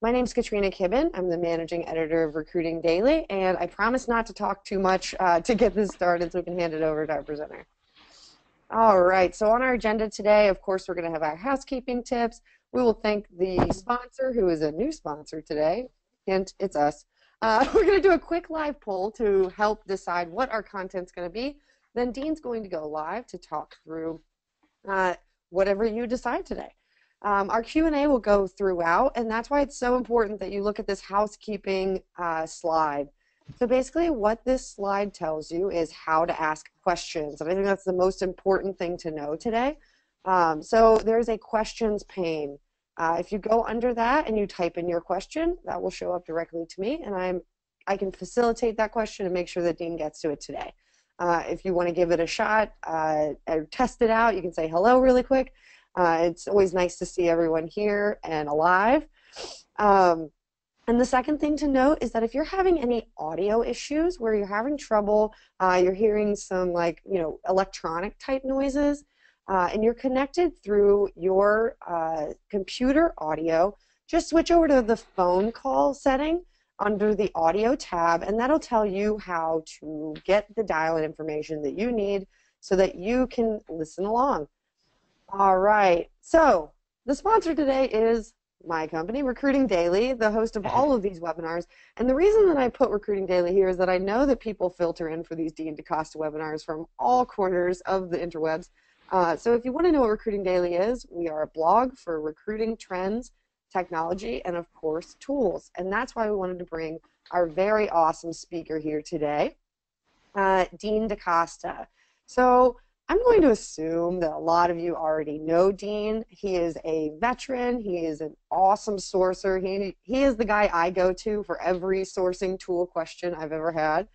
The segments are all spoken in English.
My name's Katrina Kibben. I'm the managing editor of Recruiting Daily, and I promise not to talk too much to get this started so we can hand it over to our presenter. All right, so on our agenda today, of course, we're going to have our housekeeping tips. We will thank the sponsor, who is a new sponsor today. Hint, it's us. We're going to do a quick live poll to help decide what our content's going to be. Then Dean's going to go live to talk through whatever you decide today. Our Q&A will go throughout, and that's why it's so important that you look at this housekeeping slide. So basically what this slide tells you is how to ask questions, and I think that's the most important thing to know today. So there's a questions pane. If you go under that and you type in your question, that will show up directly to me, and I can facilitate that question and make sure that Dean gets to it today. If you want to give it a shot or test it out, you can say hello really quick. It's always nice to see everyone here and alive. And the second thing to note is that if you're having any audio issues where you're having trouble, you're hearing some electronic type noises, and you're connected through your computer audio, just switch over to the phone call setting under the audio tab, and that'll tell you how to get the dial-in information that you need so that you can listen along. All right, so the sponsor today is my company, Recruiting Daily, the host of all of these webinars. And the reason that I put Recruiting Daily here is that I know that people filter in for these Dean Da Costa webinars from all corners of the interwebs. So if you want to know what Recruiting Daily is, we are a blog for recruiting trends, technology, and of course, tools. And that's why we wanted to bring our very awesome speaker here today, Dean Da Costa. So I'm going to assume that a lot of you already know Dean. He is a veteran. He is an awesome sourcer. He is the guy I go to for every sourcing tool question I've ever had.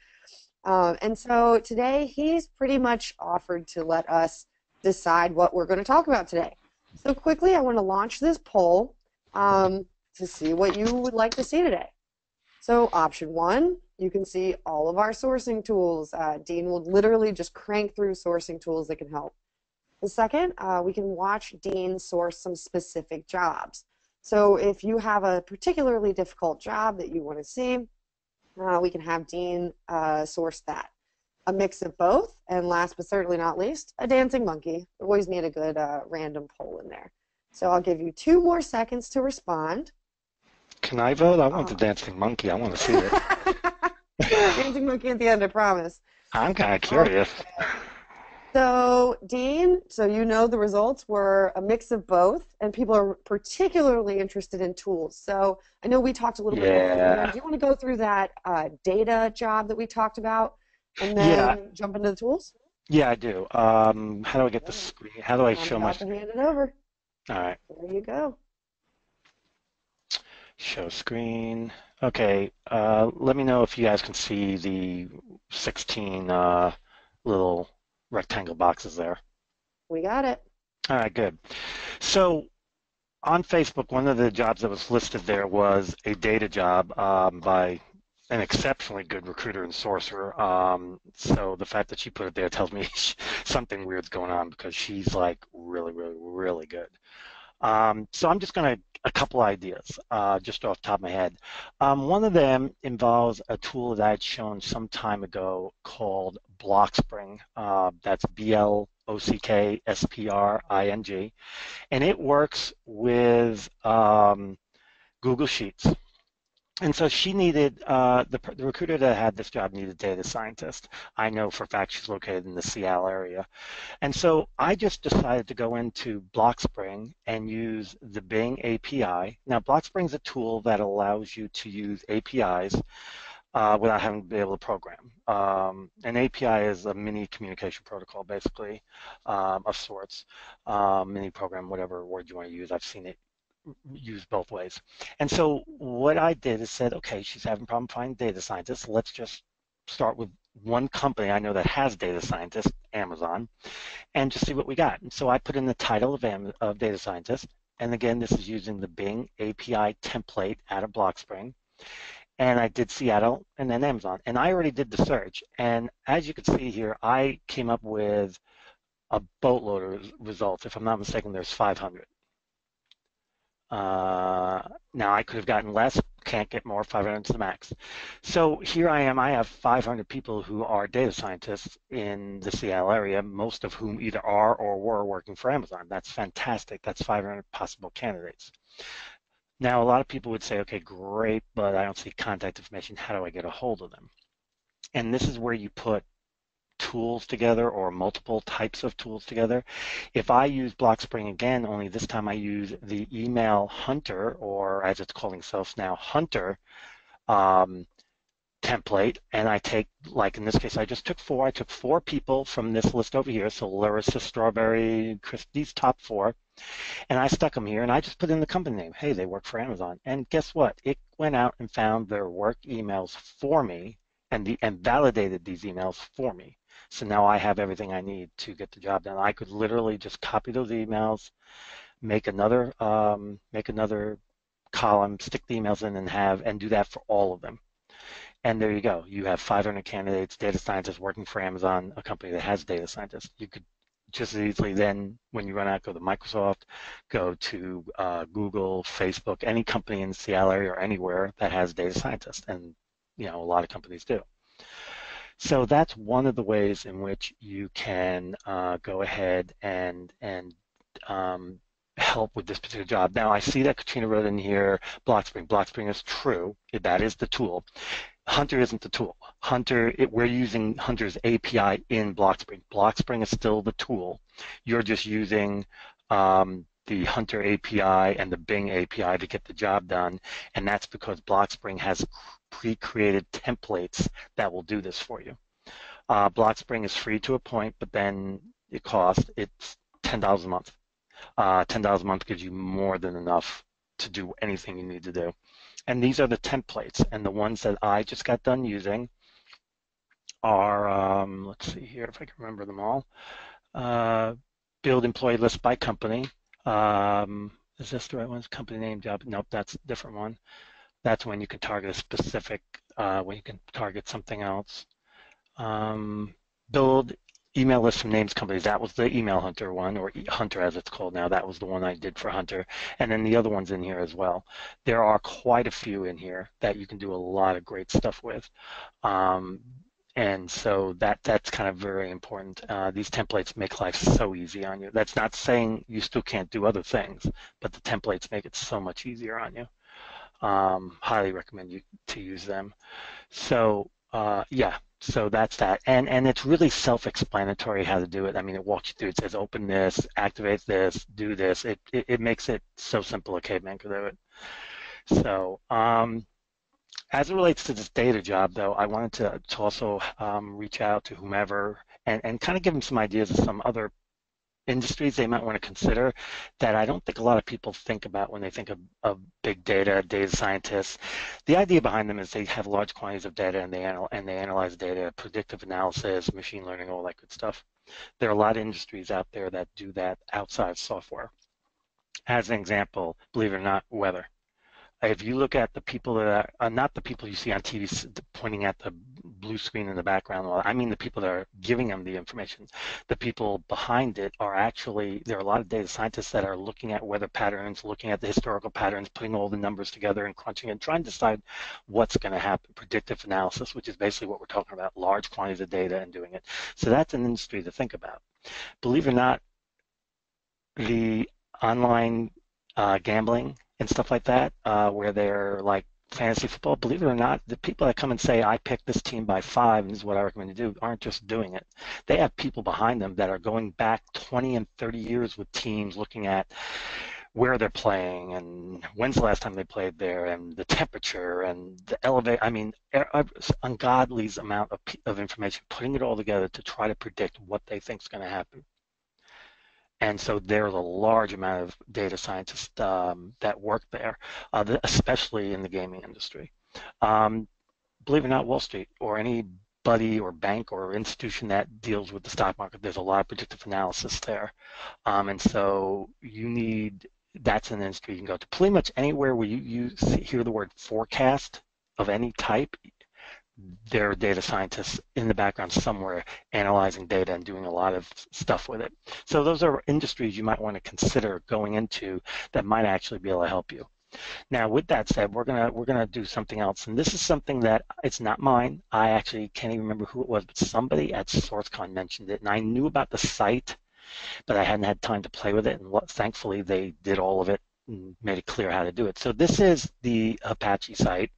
And so today he's pretty much offered to let us decide what we're going to talk about today. So quickly, I want to launch this poll to see what you would like to see today. So option one, you can see all of our sourcing tools. Dean will literally just crank through sourcing tools that can help. The second, we can watch Dean source some specific jobs. So if you have a particularly difficult job that you want to see, we can have Dean source that. A mix of both, and last but certainly not least, a dancing monkey. We always need a good random poll in there. So I'll give you 2 more seconds to respond. Can I vote? I want the dancing monkey. I want to see it. Dancing monkey at the end, I promise. I'm kind of curious. Okay. So, Dean, so you know the results were a mix of both, and people are particularly interested in tools. So I know we talked a little bit before. Do you want to go through that data job that we talked about and then jump into the tools? Yeah, I do. How do I get the screen? How do I show my screen? Hand it over. All right. There you go. Show screen. Okay, let me know if you guys can see the 16 little rectangle boxes there. We got it. All right, good. So on Facebook, one of the jobs that was listed there was a data job by an exceptionally good recruiter and sourcer. So the fact that she put it there tells me something weird's going on because she's like really, really, really good. So I'm just going to, a couple ideas, just off the top of my head. One of them involves a tool that I'd shown some time ago called Blockspring. That's Blockspring, and it works with Google Sheets. And so she needed, the recruiter that had this job needed a data scientist. I know for a fact she's located in the Seattle area. And so I just decided to go into Blockspring and use the Bing API. Now, Blockspring is a tool that allows you to use APIs without having to be able to program. An API is a mini communication protocol, basically, of sorts. Mini program, whatever word you want to use. I've seen it used both ways. And so what I did is said, okay, she's having a problem finding data scientists. Let's just start with one company I know that has data scientists, Amazon, and just see what we got. And so I put in the title of data scientist. And again, this is using the Bing API template out of Blockspring. And I did Seattle and then Amazon. And I already did the search. And as you can see here, I came up with a boatload of results. If I'm not mistaken, there's 500. Now I could have gotten less, can't get more, 500 is the max. So here I am, I have 500 people who are data scientists in the Seattle area, most of whom either are or were working for Amazon. That's fantastic. That's 500 possible candidates. Now, a lot of people would say, okay, great, but I don't see contact information. How do I get a hold of them? And this is where you put tools together or multiple types of tools together. If I use BlockSpring again, only this time I use the email hunter, or as it's calling itself now, hunter um, template, and I take, like in this case, I just took four. I took four people from this list over here, so Larissa, Strawberry, Chris, these top four, and I stuck them here, and I just put in the company name. Hey, they work for Amazon. And guess what? It went out and found their work emails for me and validated these emails for me. So now I have everything I need to get the job done. I could literally just copy those emails, make another column, stick the emails in, and do that for all of them. And there you go. You have 500 candidates, data scientists working for Amazon, a company that has data scientists. You could just as easily then, when you run out, go to Microsoft, go to Google, Facebook, any company in the Seattle area or anywhere that has data scientists. And, a lot of companies do. So that's one of the ways in which you can go ahead and help with this particular job. Now, I see that Katrina wrote in here, BlockSpring. BlockSpring is true. That is the tool. Hunter isn't the tool. We're using Hunter's API in BlockSpring. BlockSpring is still the tool. You're just using the Hunter API and the Bing API to get the job done, and that's because BlockSpring has pre-created templates that will do this for you. BlockSpring is free to a point, but then it's $10 a month. $10 a month gives you more than enough to do anything you need to do. And these are the templates, and the ones that I just got done using are, let's see here if I can remember them all. Build employee list by company. Is this the right one? Company name, job? Nope, that's a different one. That's when you can target a specific, when you can target something else. Build email list from names companies. That was the email hunter one, or hunter as it's called now. That was the one I did for hunter. And then the other one's in here as well. There are quite a few in here that you can do a lot of great stuff with. And so that's kind of very important. These templates make life so easy on you. That's not saying you still can't do other things, but the templates make it so much easier on you. Highly recommend you to use them. So yeah, so that's that. And it's really self-explanatory how to do it. I mean, it walks you through. It says open this, activate this, do this. It makes it so simple a caveman could do it. So as it relates to this data job, though, I wanted to also reach out to whomever and kind of give them some ideas of some other industries they might want to consider that I don't think a lot of people think about when they think of big data, data scientists. The idea behind them is they have large quantities of data and they analyze data, predictive analysis, machine learning, all that good stuff. There are a lot of industries out there that do that outside of software. As an example, believe it or not, weather. If you look at the people that are not the people you see on TV pointing at the blue screen in the background, I mean the people that are giving them the information. The people behind it are actually, there are a lot of data scientists that are looking at weather patterns, looking at the historical patterns, putting all the numbers together and crunching and trying to decide what's going to happen. Predictive analysis, which is basically what we're talking about, large quantities of data and doing it. So that's an industry to think about. Believe it or not, the online gambling and stuff like that, where they're like fantasy football, believe it or not, the people that come and say, I picked this team by 5 and this is what I recommend you do, aren't just doing it. They have people behind them that are going back 20 and 30 years with teams looking at where they're playing and when's the last time they played there and the temperature and the elevate. I mean, ungodly amount of information, putting it all together to try to predict what they think is going to happen. And so there's a large amount of data scientists that work there, especially in the gaming industry. Believe it or not, Wall Street or anybody or bank or institution that deals with the stock market, there's a lot of predictive analysis there. And so that's an industry you can go to. Pretty much anywhere where you hear the word forecast of any type, there are data scientists in the background somewhere analyzing data and doing a lot of stuff with it. So those are industries you might want to consider going into that might actually be able to help you. Now, with that said, we're gonna do something else, and this is something that it's not mine. I actually can't even remember who it was, but somebody at SourceCon mentioned it, and I knew about the site, but I hadn't had time to play with it. And thankfully, they did all of it and made it clear how to do it. So this is the Apache site.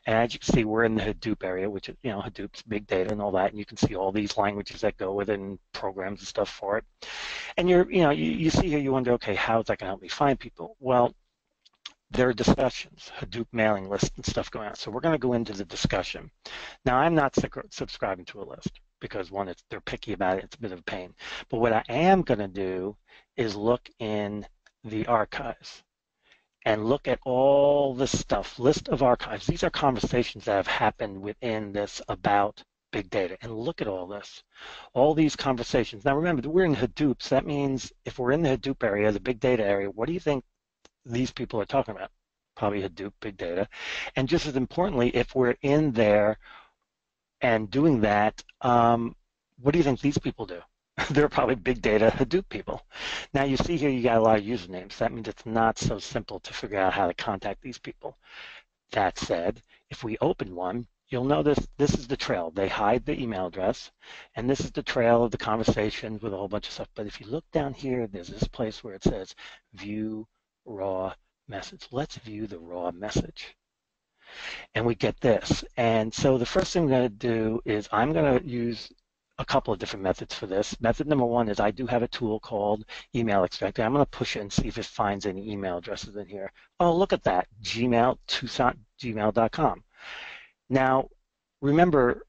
And as you can see, we're in the Hadoop area, which is, Hadoop's big data and all that. And you can see all these languages that go with it and programs and stuff for it. And you see here, you wonder, okay, how is that going to help me find people? Well, there are discussions, Hadoop mailing lists and stuff going on. So we're going to go into the discussion. Now, I'm not subscribing to a list because one, they're picky about it. It's a bit of a pain. But what I am going to do is look in the archives and look at all this stuff, list of archives. These are conversations that have happened within this about big data. And look at all this, all these conversations. Now, remember, we're in Hadoop, so that means if we're in the Hadoop area, the big data area, what do you think these people are talking about? Probably Hadoop, big data. And just as importantly, if we're in there and doing that, what do you think these people do? They're probably big data Hadoop people. Now you see here you got a lot of usernames. That means it's not so simple to figure out how to contact these people. That said, if we open one, you'll notice this is the trail. They hide the email address, and this is the trail of the conversations with a whole bunch of stuff. But if you look down here, there's this place where it says view raw message. Let's view the raw message. And we get this. And so the first thing I'm going to do is I'm going to use a couple of different methods for this. Method number one is I do have a tool called Email Extractor. I'm going to push it and see if it finds any email addresses in here. Oh, look at that, Gmail, Tucson@gmail.com. Now, remember,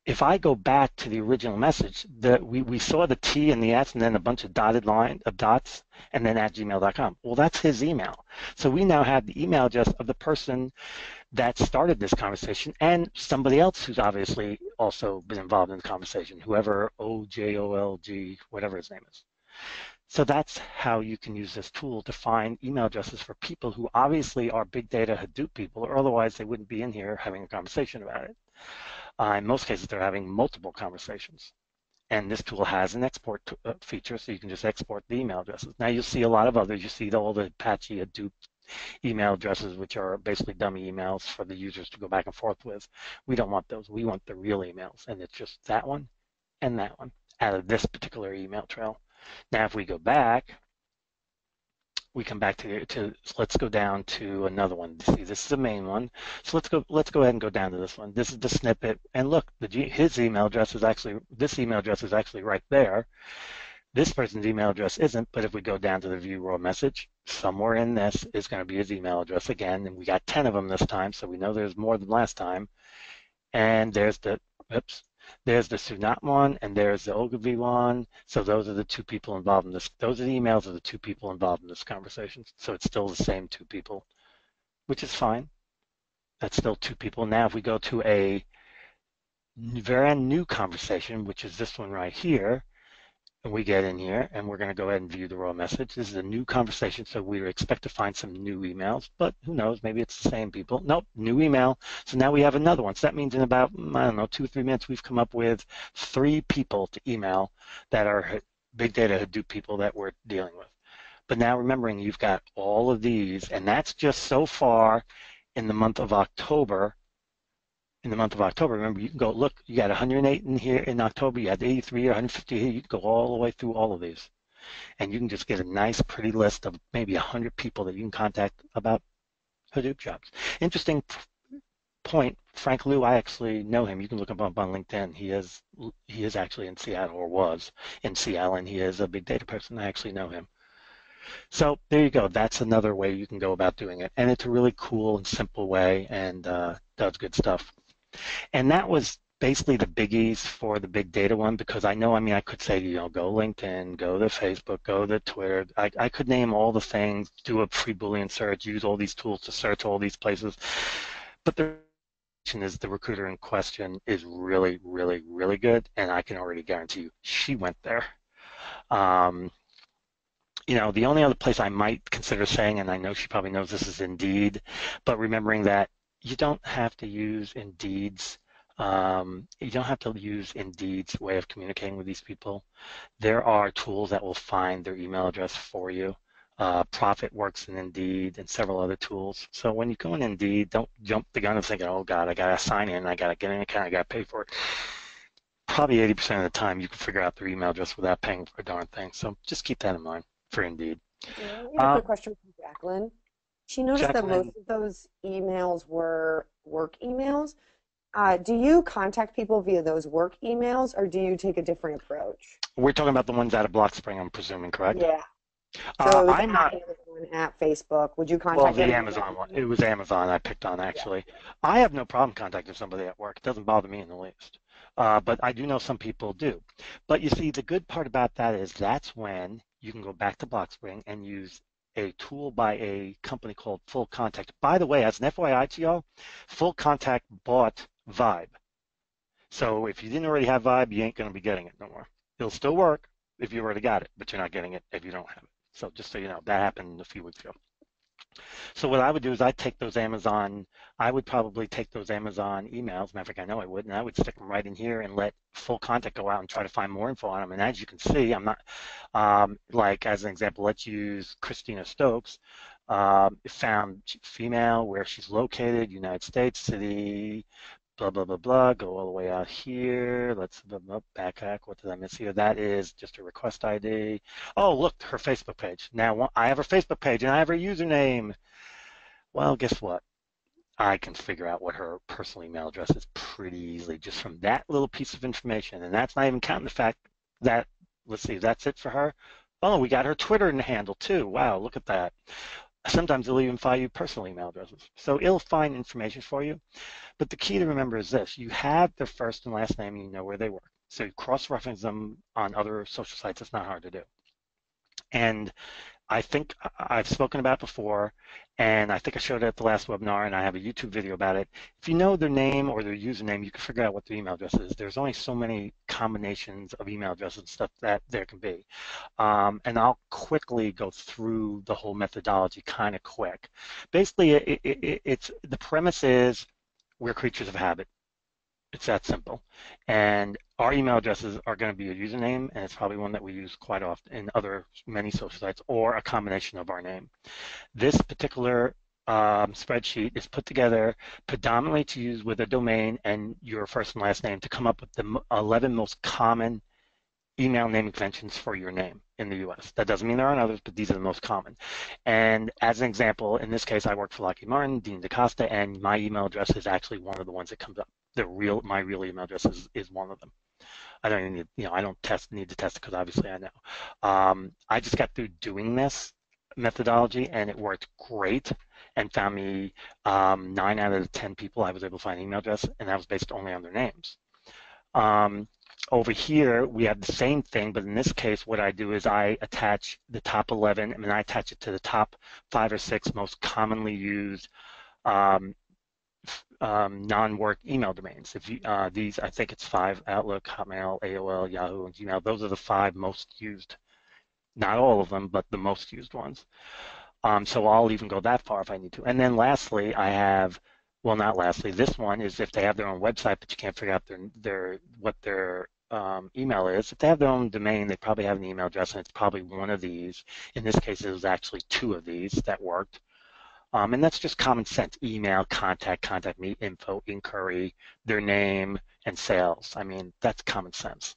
if I go back to the original message, we saw the T and the S and then a bunch of dotted line of dots and then at gmail.com. Well, that's his email. So we now have the email address of the person that started this conversation and somebody else who's obviously also been involved in the conversation, whoever OJOLG, whatever his name is. So that's how you can use this tool to find email addresses for people who obviously are big data Hadoop people, or otherwise they wouldn't be in here having a conversation about it. In most cases, they're having multiple conversations. And this tool has an export feature, so you can just export the email addresses. Now you'll see a lot of others. You see all the Apache Hadoop email addresses, which are basically dummy emails for the users to go back and forth with. We don't want those. We want the real emails, and it's just that one and that one out of this particular email trail. Now, if we go back, we come back to let's go down to another one. See, this is the main one. So let's go ahead and go down to this one. This is the snippet, and look, his email address is actually, this email address is actually right there. This person's email address isn't, but if we go down to the view raw message, somewhere in this is going to be his email address again, and we got 10 of them this time, so we know there's more than last time. And there's the, there's the Sunat one, and there's the Ogilvy one. So those are the two people involved in this. Those are the emails of the two people involved in this conversation. So it's still the same two people, which is fine. That's still two people. Now, if we go to a very new conversation, which is this one right here, and we get in here, and we're going to go ahead and view the raw message. This is a new conversation, so we expect to find some new emails, but who knows? Maybe it's the same people. Nope, new email. So now we have another one. So that means in about, I don't know, 2 or 3 minutes, we've come up with 3 people to email that are big data Hadoop people that we're dealing with. But now remembering you've got all of these, and that's just so far in the month of October. In the month of October, remember, you can go look, you got 108 in here in October, you had 83 or 150 here, you can go all the way through all of these. And you can just get a nice, pretty list of maybe 100 people that you can contact about Hadoop jobs. Interesting point, Frank Liu, I actually know him. You can look him up on LinkedIn. He is actually in Seattle, or was in Seattle, and he is a big data person. I actually know him. So there you go. That's another way you can go about doing it. And it's a really cool and simple way, and does good stuff. And that was basically the biggies for the big data one, because I know, I mean, I could say, go LinkedIn, go to Facebook, go to Twitter. I could name all the things, do a free Boolean search, use all these tools to search all these places. But the is the recruiter in question is really, really, really good, and I can already guarantee you she went there. The only other place I might consider saying, and I know she probably knows this, is Indeed, but remembering that you don't have to use Indeed's You don't have to use Indeed's way of communicating with these people. There are tools that will find their email address for you. Profit works in Indeed and several other tools. So when you go in Indeed, don't jump the gun and thinking, oh God, I gotta sign in, I gotta get an account, I gotta pay for it. Probably 80% of the time you can figure out their email address without paying for a darn thing. So just keep that in mind for Indeed. I do. We have a Uh, quick question from Jacqueline. She noticed that most Jacqueline, of those emails were work emails. Do you contact people via those work emails, or do you take a different approach? we're talking about the ones out of Block Spring, I'm presuming, correct? Yeah. So it was I'm at not. Amazon, at Facebook. Would you Well, contact the them via that Amazon one. It email? was Amazon I picked on, Yeah. actually. I have no problem contacting somebody at work. It doesn't bother me in the least. But I do know some people do. But you see, the good part about that is that's when you can go back to BlockSpring and use a tool by a company called Full Contact. By the way, as an FYI to y'all, Full Contact bought Vibe. So if you didn't already have Vibe, you ain't going to be getting it no more. It'll still work if you already got it, but you're not getting it if you don't have it. So just so you know, that happened a few weeks ago. So what I would do is I would probably take those Amazon emails, matter of fact, I know I would, and I would stick them right in here and let Full Contact go out and try to find more info on them. And as you can see, I'm not, like as an example, let's use Christina Stokes. Found female, where she's located, United States, city, blah, blah, blah, blah, go all the way out here. Let's backtrack. What did I miss here? That is just a request ID. Oh, look, her Facebook page. Now, I have her Facebook page and I have her username. Well, guess what? I can figure out what her personal email address is pretty easily just from that little piece of information. And that's not even counting the fact that, let's see, that's it for her. Oh, we got her Twitter handle too. Wow, look at that. Sometimes it'll even find you personal email addresses. So it'll find information for you. But the key to remember is this: you have their first and last name and you know where they work. So you cross-reference them on other social sites. It's not hard to do. And I think I've spoken about it before, and I think I showed it at the last webinar, and I have a YouTube video about it. If you know their name or their username, you can figure out what their email address is. There's only so many combinations of email addresses and stuff that there can be. And I'll quickly go through the whole methodology kind of quick. Basically, it's the premise is we're creatures of habit. It's that simple. And our email addresses are going to be a username, and it's probably one that we use quite often in many social sites, or a combination of our name. This particular spreadsheet is put together predominantly to use with a domain and your first and last name to come up with the 11 most common email naming conventions for your name in the US. That doesn't mean there aren't others, but these are the most common. And as an example, in this case, I work for Lockheed Martin, Dean Da Costa, and my email address is actually one of the ones that comes up. My real email address is one of them. I don't even need, I don't need to test it because obviously I know. I just got through doing this methodology and it worked great and found me 9 out of the 10 people I was able to find an email address, and that was based only on their names. Over here, we have the same thing, but in this case, what I do is I attach the top 11, and I attach it to the top 5 or 6 most commonly used non-work email domains. If you, these, I think it's 5: Outlook, Hotmail, AOL, Yahoo, and Gmail. Those are the 5 most used. Not all of them, but the most used ones. So I'll even go that far if I need to. And then lastly, I have, well, not lastly, this one is if they have their own website, but you can't figure out what their email is. If they have their own domain, they probably have an email address, and it's probably one of these. In this case, it was actually 2 of these that worked. And that's just common sense: email, contact me, info, inquiry, their name, and sales. I mean, that's common sense.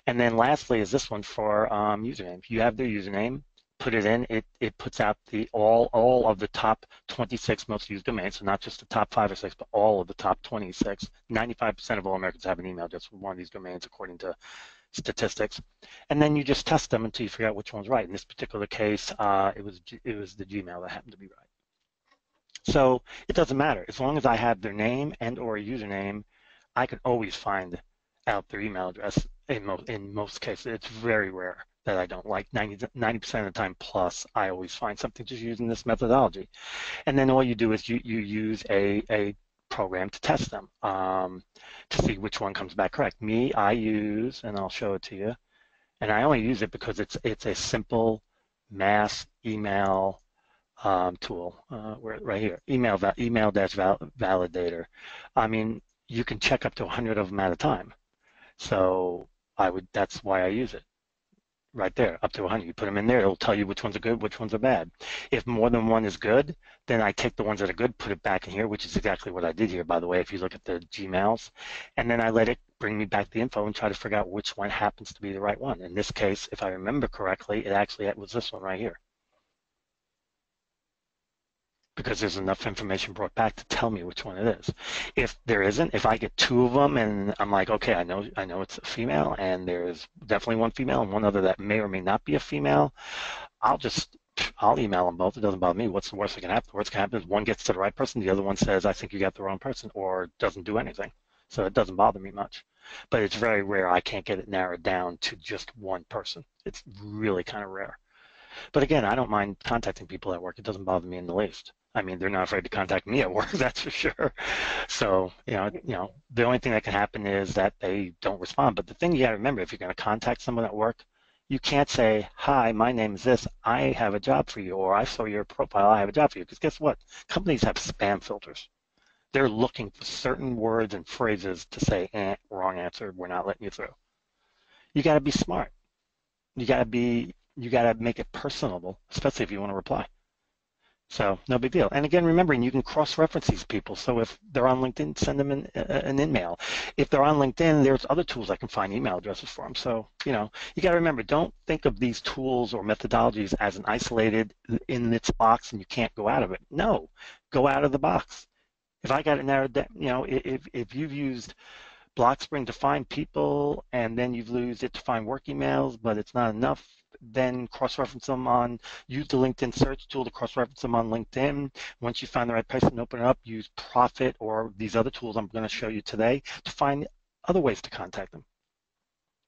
And then lastly is this one for username. You have their username, put it in, it puts out the all of the top 26 most used domains, so not just the top 5 or 6, but all of the top 26. 95% of all Americans have an email address with one of these domains, according to statistics. And then you just test them until you figure out which one's right. In this particular case, it was the Gmail that happened to be right. So it doesn't matter. As long as I have their name and or a username, I can always find out their email address in most cases. It's very rare that I don't. Like 90% of the time plus, I always find something just using this methodology. And then all you do is you use a program to test them to see which one comes back correct. Me, I use, and I'll show it to you, and I only use it because it's a simple mass email tool right here, email dash validator. I mean, you can check up to 100 of them at a time. So that's why I use it right there, up to 100. You put them in there, it'll tell you which ones are good, which ones are bad. If more than one is good, then I take the ones that are good, put it back in here, which is exactly what I did here, by the way, if you look at the Gmails, and then I let it bring me back the info and try to figure out which one happens to be the right one. In this case, if I remember correctly, it actually was this one right here, because there's enough information brought back to tell me which one it is. If there isn't, if I get two of them and I'm like, okay, I know it's a female and there's definitely one female and one other that may or may not be a female, I'll email them both. It doesn't bother me. What's the worst that can happen? The worst that can happen is one gets to the right person, the other one says, I think you got the wrong person, or doesn't do anything. So it doesn't bother me much. But it's very rare I can't get it narrowed down to just one person. It's really kind of rare. But again, I don't mind contacting people at work. It doesn't bother me in the least. I mean, they're not afraid to contact me at work, that's for sure. So, the only thing that can happen is that they don't respond. But the thing you got to remember, if you're going to contact someone at work, you can't say, hi, my name is this, I have a job for you, or I saw your profile, I have a job for you. Because guess what? Companies have spam filters. They're looking for certain words and phrases to say, wrong answer, we're not letting you through. You got to be smart. You got to make it personable, especially if you want to reply. So no big deal. And again, remembering you can cross-reference these people. So if they're on LinkedIn, send them an email. If they're on LinkedIn, there's other tools I can find email addresses for them. So, you got to remember, don't think of these tools or methodologies as an isolated in its box and you can't go out of it. No, go out of the box. If I got it narrowed down, if you've used Blockspring to find people and then you've used it to find work emails, but it's not enough, then cross-reference them use the LinkedIn search tool to cross-reference them on LinkedIn. Once you find the right person, open it up, use Profit or these other tools I'm going to show you today to find other ways to contact them.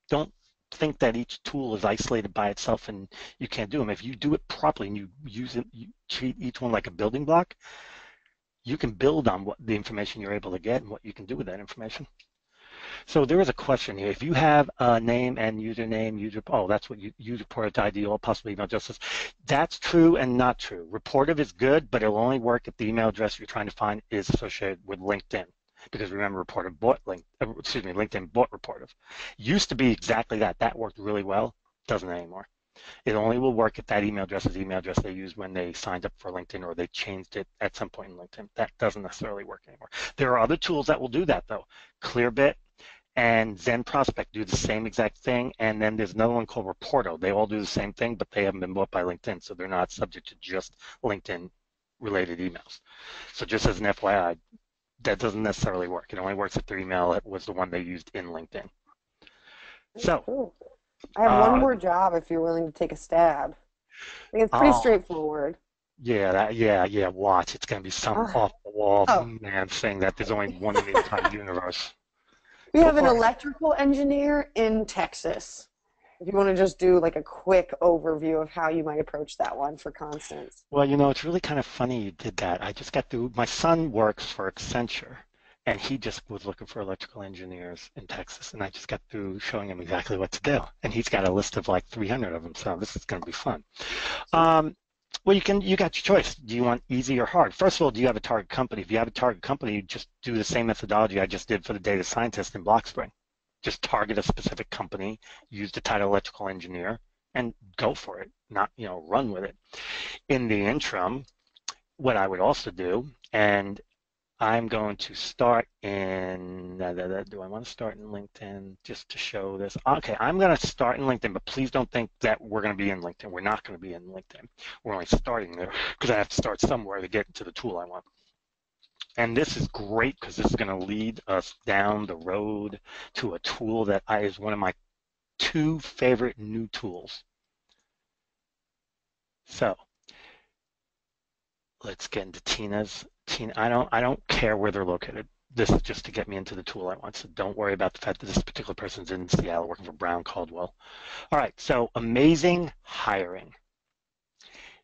Don't think that each tool is isolated by itself and you can't do them. If you do it properly and you use it, you treat each one like a building block, you can build on what the information you're able to get and what you can do with that information. So there is a question here. If you have a name and username, that's what you report ID or possibly email addresses. That's true and not true. Reportive is good, but it'll only work if the email address you're trying to find is associated with LinkedIn. Because remember, LinkedIn bought Reportive. Used to be exactly that. That worked really well. Doesn't anymore. It only will work if that email address is the email address they used when they signed up for LinkedIn or they changed it at some point in LinkedIn. That doesn't necessarily work anymore. There are other tools that will do that, though. Clearbit and Zen Prospect do the same exact thing, and then there's another one called Reporto. They all do the same thing, but they haven't been bought by LinkedIn, so they're not subject to just LinkedIn-related emails. So just as an FYI, that doesn't necessarily work. It only works if their email was the one they used in LinkedIn. So, Cool. I have one more job if you're willing to take a stab. I think it's pretty straightforward. yeah. Watch, it's gonna be some Uh, off-the-wall oh, man saying that there's only one in the entire universe. we Go have an for it. electrical engineer in Texas. If you want to just do like a quick overview of how you might approach that one for Constance. Well, it's really kind of funny you did that. I just got through. My son works for Accenture, and he just was looking for electrical engineers in Texas, and I just got through showing him exactly what to do. And he's got a list of like 300 of them, so this is going to be fun. Well, you got your choice. Do you want easy or hard? First of all, do you have a target company? If you have a target company, you just do the same methodology I just did for the data scientist in Blockspring. Just target a specific company, use the title electrical engineer, and go for it, not, run with it. In the interim, what I would also do, and I'm going to start in, do I want to start in LinkedIn just to show this? Okay, I'm going to start in LinkedIn, but please don't think that we're going to be in LinkedIn. We're not going to be in LinkedIn. We're only starting there because I have to start somewhere to get to the tool I want. And this is great because this is going to lead us down the road to a tool that is one of my 2 favorite new tools. So let's get into Tina's. I don't care where they're located. This is just to get me into the tool I want. So don't worry about the fact that this particular person's in Seattle working for Brown Caldwell. All right. So Amazing Hiring.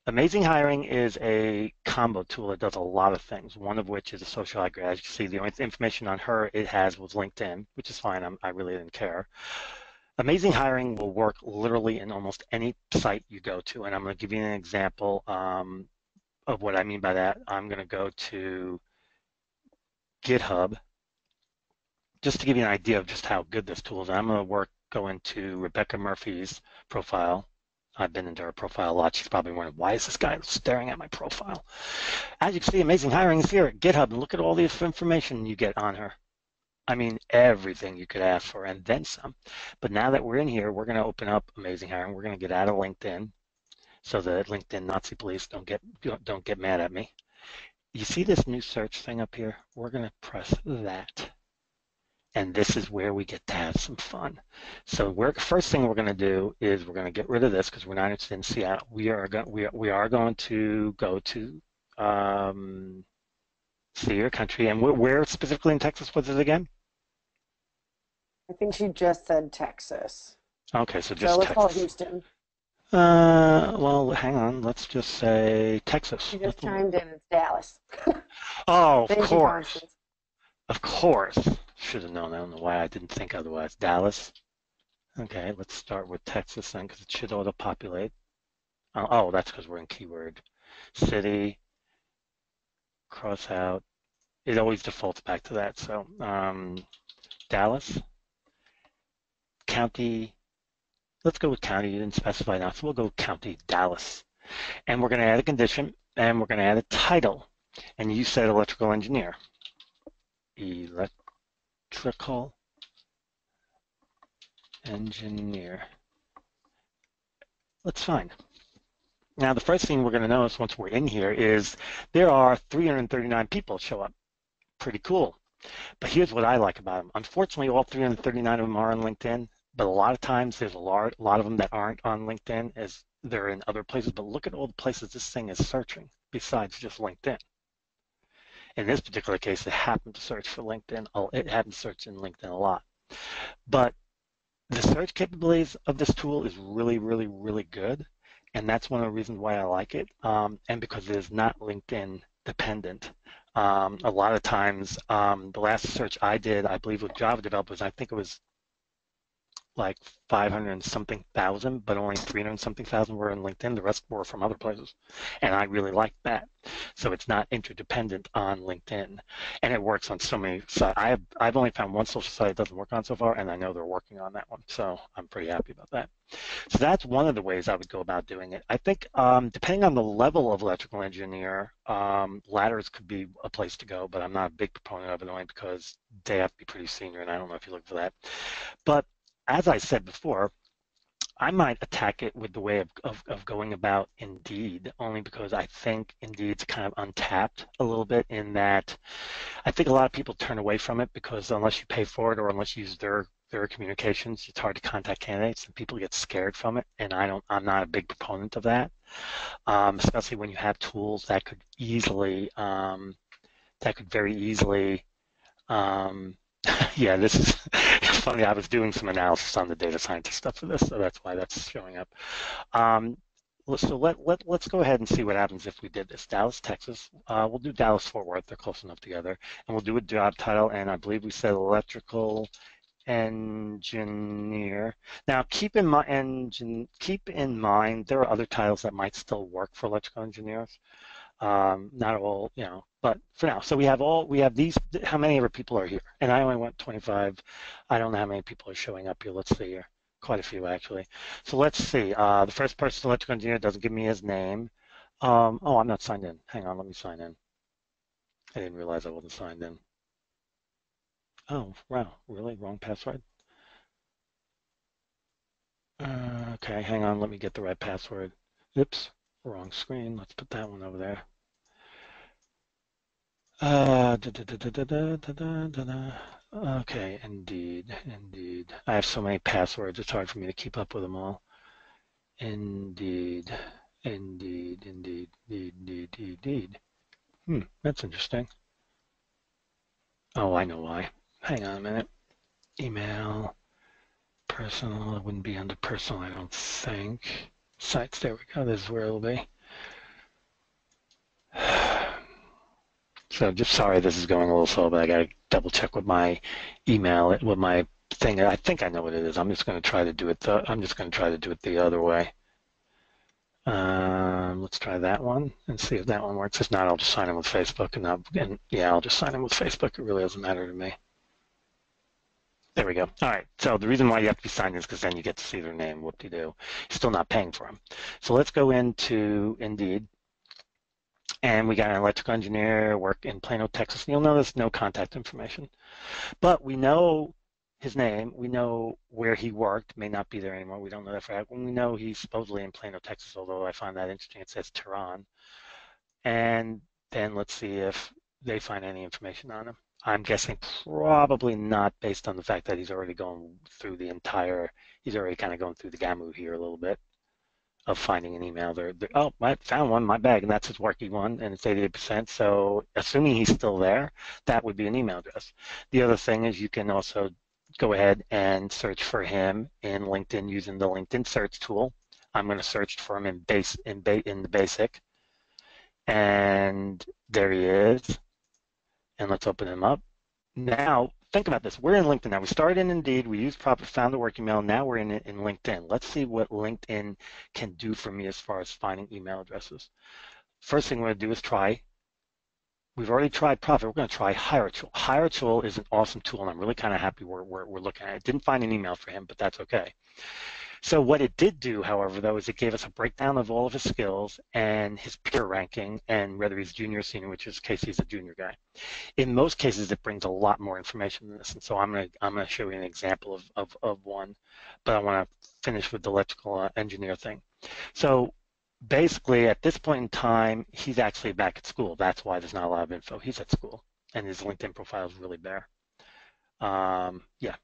Amazing Hiring is a combo tool that does a lot of things, one of which is a social library. As you see, the only information on her it has was LinkedIn, which is fine. I really didn't care. Amazing Hiring will work literally in almost any site you go to, and I'm going to give you an example of what I mean by that. I'm going to go to GitHub, just to give you an idea of just how good this tool is, I'm going to go into Rebecca Murphy's profile. I've been into her profile a lot. She's probably wondering, why is this guy staring at my profile? As you can see, Amazing Hiring is here at GitHub, and look at all the information you get on her. I mean, everything you could ask for and then some. But now that we're in here, we're going to open up Amazing Hiring. We're going to get out of LinkedIn so that LinkedIn Nazi police don't get mad at me. You see this new search thing up here? We're going to press that. And this is where we get to have some fun. So first thing we're going to do is we're going to get rid of this because we're not interested in Seattle. We are going to go to see your country. And where specifically in Texas was it again? I think she just said Texas. Okay, so So just let's call it Texas. Houston. Well, hang on. Let's just say Texas. She just chimed in. It's Dallas. Oh, of Thank you, course. Constance. Of course. Should have known. I don't know why I didn't think otherwise. Dallas. Okay, let's start with Texas then because it should auto-populate. Oh, that's because we're in keyword. City, cross out. It always defaults back to that. So Dallas, county. Let's go with county. You didn't specify now, so we'll go with county, Dallas. And we're going to add a condition, and we're going to add a title. And you said electrical engineer. Electrical engineer. That's fine. Now, the first thing we're going to notice once we're in here is there are 339 people show up. Pretty cool. But here's what I like about them. Unfortunately, all 339 of them are on LinkedIn, but a lot of times there's a lot of them that aren't on LinkedIn as they're in other places. But look at all the places this thing is searching besides just LinkedIn. In this particular case, it happened to search for LinkedIn. It happened to search in LinkedIn a lot. But the search capabilities of this tool is really, really, really good. And that's one of the reasons why I like it. And because it is not LinkedIn dependent. A lot of times, the last search I did, I believe with Java developers, I think it was like 500 and something thousand, but only 300 and something thousand were in LinkedIn. The rest were from other places. And I really like that. So it's not interdependent on LinkedIn. And it works on so many sites. I've only found one social site it doesn't work on so far, and I know they're working on that one. So I'm pretty happy about that. So that's one of the ways I would go about doing it. I think depending on the level of electrical engineer, ladders could be a place to go, but I'm not a big proponent of it only because they have to be pretty senior, and I don't know if you look for that. But as I said before, I might attack it with the way of going about Indeed, only because I think Indeed's kind of untapped a little bit in that I think a lot of people turn away from it because unless you pay for it or unless you use their communications, it's hard to contact candidates and people get scared from it. And I'm not a big proponent of that, especially when you have tools that could very easily yeah, this is funny. I was doing some analysis on the data scientist stuff for this, so that's why that's showing up. So let's go ahead and see what happens if we did this. Dallas, Texas. We'll do Dallas, Fort Worth. They're close enough together, and we'll do a job title. And I believe we said electrical engineer. Now, keep in mind there are other titles that might still work for electrical engineers. Not all, but for now. So we have these, how many of our people are here? And I only went 25. I don't know how many people are showing up here. Let's see here. Quite a few, actually. So let's see. The first person, electrical engineer, doesn't give me his name. Oh, I'm not signed in. Hang on, let me sign in. I didn't realize I wasn't signed in. Oh, wow, really? Wrong password? Okay, hang on, let me get the right password. Oops, wrong screen. Let's put that one over there. Okay, indeed. I have so many passwords, it's hard for me to keep up with them all. Indeed. That's interesting. Oh, I know why. Hang on a minute. Email, personal, it wouldn't be under personal, I don't think. Sites, there we go, this is where it'll be. So just sorry this is going a little slow, but I got to double check with my email, with my thing. I think I know what it is. I'm just going to try to do it. The other way. Let's try that one and see if that one works. If not, I'll just sign in with Facebook, and yeah, I'll just sign in with Facebook. It really doesn't matter to me. There we go. All right. So the reason why you have to be signed in is because then you get to see their name. Whoop-de-doo. You're still not paying for them. So let's go into Indeed. And we got an electrical engineer work in Plano, Texas. You'll notice no contact information. But we know his name. We know where he worked. May not be there anymore. We don't know that for fact. We know he's supposedly in Plano, Texas, although I find that interesting. It says Tehran. And then let's see if they find any information on him. I'm guessing probably not based on the fact that he's already going through he's already kind of going through the gamut here a little bit of finding an email. Oh, I found one, my bag, and that's his worky one, and it's 88%. So assuming he's still there, that would be an email address. The other thing is you can also go ahead and search for him in LinkedIn using the LinkedIn search tool. I'm going to search for him in the basic, and there he is. And let's open him up. Now, think about this. We're in LinkedIn now. We started in Indeed. We used proper found the work email. Now we're in LinkedIn. Let's see what LinkedIn can do for me as far as finding email addresses. First thing we're going to do is try. We've already tried Profit. We're going to try HireTool. HireTool is an awesome tool, and I'm really kind of happy we're looking at it. Didn't find an email for him, but that's okay. So what it did do, however, though, is it gave us a breakdown of all of his skills and his peer ranking and whether he's junior or senior, which is case he's a junior guy. In most cases, it brings a lot more information than this, and so I'm gonna show you an example of one, but I want to finish with the electrical engineer thing. So basically, at this point in time, he's actually back at school. That's why there's not a lot of info. He's at school, and his LinkedIn profile is really bare. Yeah.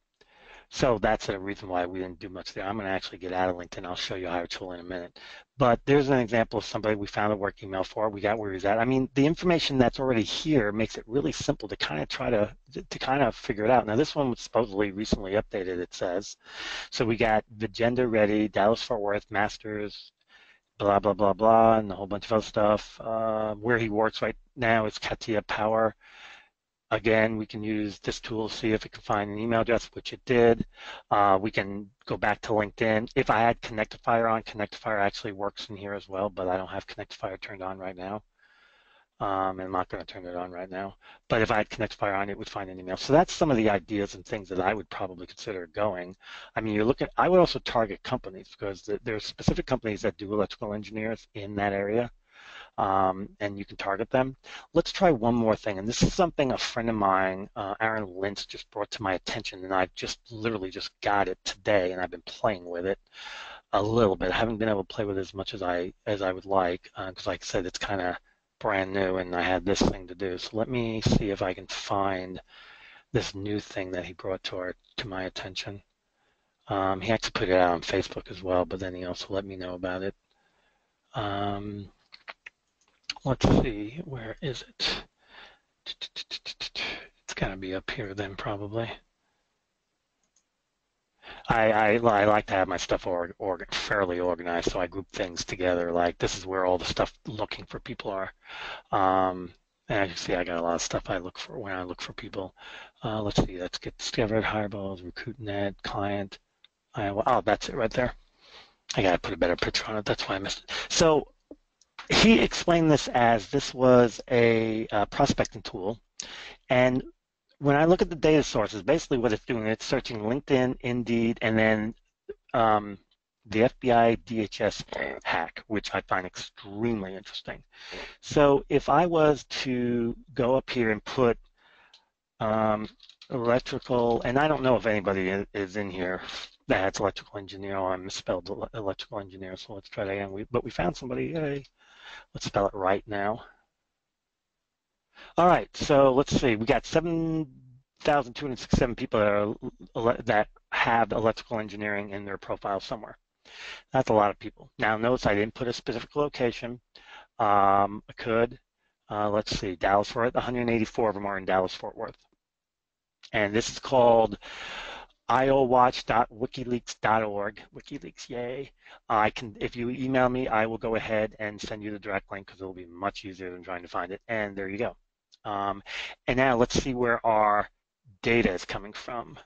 So that's a reason why we didn't do much there. I'm going to actually get out of LinkedIn. I'll show you HireTool in a minute. But there's an example of somebody we found a work email for. We got where he's at. I mean, the information that's already here makes it really simple to kind of try to kind of figure it out. Now, this one was supposedly recently updated, it says. So we got the gender ready, Dallas-Fort Worth, Masters, blah, blah, blah, blah, and a whole bunch of other stuff. Where he works right now is Katia Power. Again, we can use this tool to see if it can find an email address, which it did. We can go back to LinkedIn. If I had Connectifier on, Connectifier actually works in here as well, but I don't have Connectifier turned on right now. And I'm not going to turn it on right now. But if I had Connectifier on, it would find an email. So that's some of the ideas and things that I would probably consider going. I mean, I would also target companies because there's specific companies that do electrical engineers in that area. And you can target them. Let's try one more thing, and this is something a friend of mine, Aaron Lintz, just brought to my attention, and I just literally just got it today, and I've been playing with it a little bit. I haven't been able to play with it as much as I would like, because like I said, it's kind of brand new, and I had this thing to do. So let me see if I can find this new thing that he brought to my attention. He actually put it out on Facebook as well, but then he also let me know about it. Let's see, where is it? It's got to be up here then, probably. I like to have my stuff fairly organized, so I group things together. Like this is where all the stuff looking for people are. And as you see, I got a lot of stuff I look for when I look for people. Let's see, let's get discovered, Hireballs, RecruitNet, client. Oh, that's it right there. I got to put a better picture on it. That's why I missed it. So he explained this was a prospecting tool, and when I look at the data sources, basically what it's doing, it's searching LinkedIn, Indeed, and then the FBI DHS hack, which I find extremely interesting. So if I was to go up here and put electrical, and I don't know if anybody is in here that's electrical engineer, or I misspelled electrical engineer, so let's try that again. But we found somebody. Yay. Let's spell it right now. All right, so let's see. We got 7,267 people that have electrical engineering in their profile somewhere. That's a lot of people. Now, notice I didn't put a specific location. I could. Let's see. Dallas-Fort Worth. 184 of them are in Dallas-Fort Worth. And this is called iowatch.wikileaks.org. WikiLeaks, yay. If you email me, I will go ahead and send you the direct link because it'll be much easier than trying to find it. And there you go. And now let's see where our data is coming from.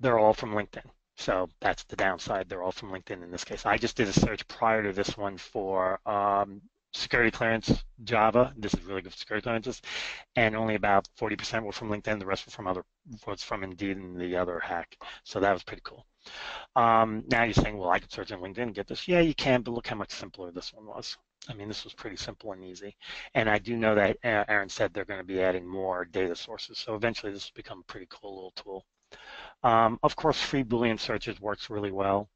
They're all from LinkedIn. So that's the downside. They're all from LinkedIn in this case. I just did a search prior to this one for security clearance Java. This is really good for security clearances, and only about 40% were from LinkedIn. The rest were from Indeed and the other hack. So that was pretty cool. Now you're saying, well, I could search on LinkedIn and get this. Yeah, you can, but look how much simpler this one was. I mean, this was pretty simple and easy. And I do know that Aaron said they're going to be adding more data sources. So eventually this will become a pretty cool little tool. Of course, free Boolean searches works really well.